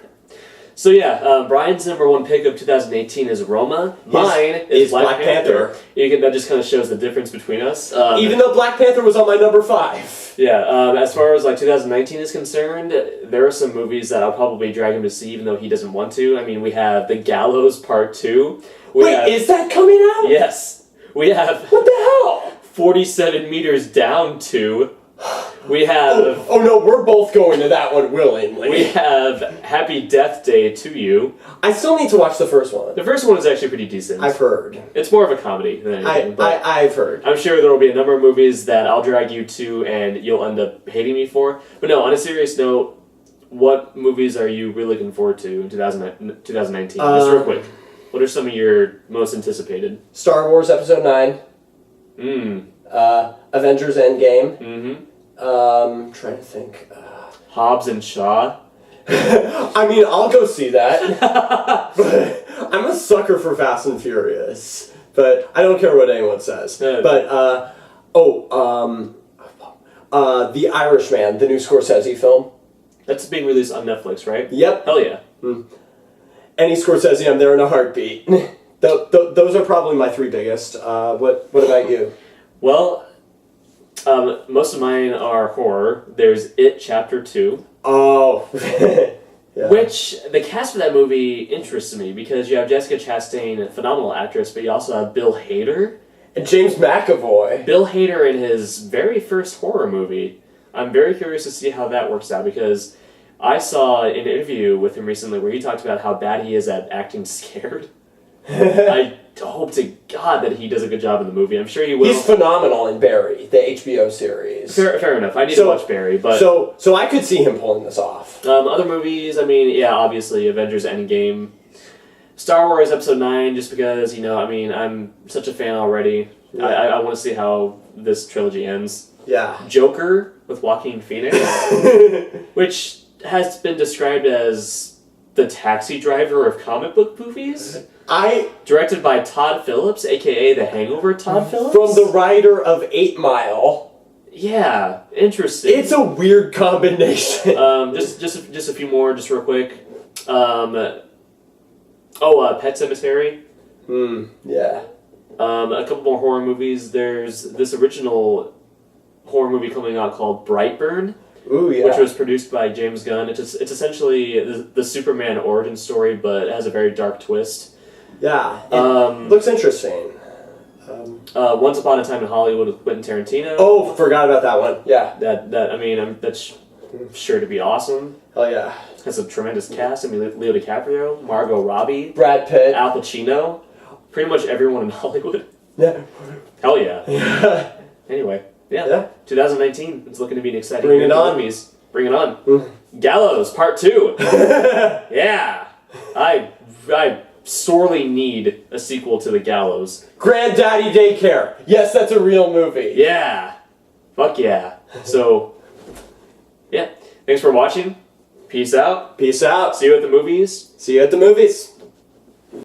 So yeah, Brian's number one pick of 2018 is Roma. Mine is Black Panther. That just kind of shows the difference between us. Even though Black Panther was on my number 5. Yeah, as far as like 2019 is concerned, there are some movies that I'll probably drag him to see, even though he doesn't want to. I mean, we have The Gallows Part 2. Is that coming out? Yes. We have... What the hell? 47 Meters Down 2. We have... Oh no, we're both going to that one willingly. We have Happy Death Day to You. I still need to watch the first one. The first one is actually pretty decent. I've heard. It's more of a comedy than anything. I've heard. I'm sure there will be a number of movies that I'll drag you to and you'll end up hating me for. But no, on a serious note, what movies are you really looking forward to in 2019? Just real quick. What are some of your most anticipated? Star Wars Episode 9. Avengers Endgame. Mm-hmm. Trying to think. Hobbs and Shaw. I mean, I'll go see that. But I'm a sucker for Fast and Furious. But I don't care what anyone says. But, The Irishman, the new Scorsese film. That's being released on Netflix, right? Yep. Hell yeah. Any Scorsese, I'm there in a heartbeat. Those are probably my 3 biggest. What about you? Well, most of mine are horror. There's It Chapter 2. Oh. Yeah. Which, the cast for that movie interests me because you have Jessica Chastain, a phenomenal actress, but you also have Bill Hader. And James McAvoy. Bill Hader in his very first horror movie. I'm very curious to see how that works out because I saw an interview with him recently where he talked about how bad he is at acting scared. I hope to God that he does a good job in the movie. I'm sure he will. He's phenomenal in Barry, the HBO series. Fair enough. I need to watch Barry, but so I could see him pulling this off. Other movies, I mean, yeah, obviously Avengers Endgame, Star Wars Episode 9, just because I'm such a fan already. Yeah. I want to see how this trilogy ends. Yeah. Joker with Joaquin Phoenix, which has been described as the taxi driver of comic book movies. Directed by Todd Phillips, a.k.a. the Hangover Todd Phillips. From the writer of 8 Mile. Yeah, interesting. It's a weird combination. Just a few more, just real quick. Pet Sematary. Yeah. A couple more horror movies. There's this original horror movie coming out called Brightburn. Ooh, yeah. Which was produced by James Gunn. It's essentially the Superman origin story, but it has a very dark twist. Yeah, it looks interesting. Once Upon a Time in Hollywood with Quentin Tarantino. Oh, forgot about that one. Yeah. That's sure to be awesome. Hell yeah. Has a tremendous cast. I mean, Leo DiCaprio, Margot Robbie, Brad Pitt, Al Pacino, pretty much everyone in Hollywood. Yeah. Hell yeah. Anyway, yeah. 2019. It's looking to be an exciting year for movies. Bring it on. Gallows Part 2. Yeah. I sorely need a sequel to The Gallows. Granddaddy Daycare. Yes, that's a real movie. Yeah. Fuck yeah. So, yeah. Thanks for watching. Peace out. Peace out. See you at the movies. See you at the movies.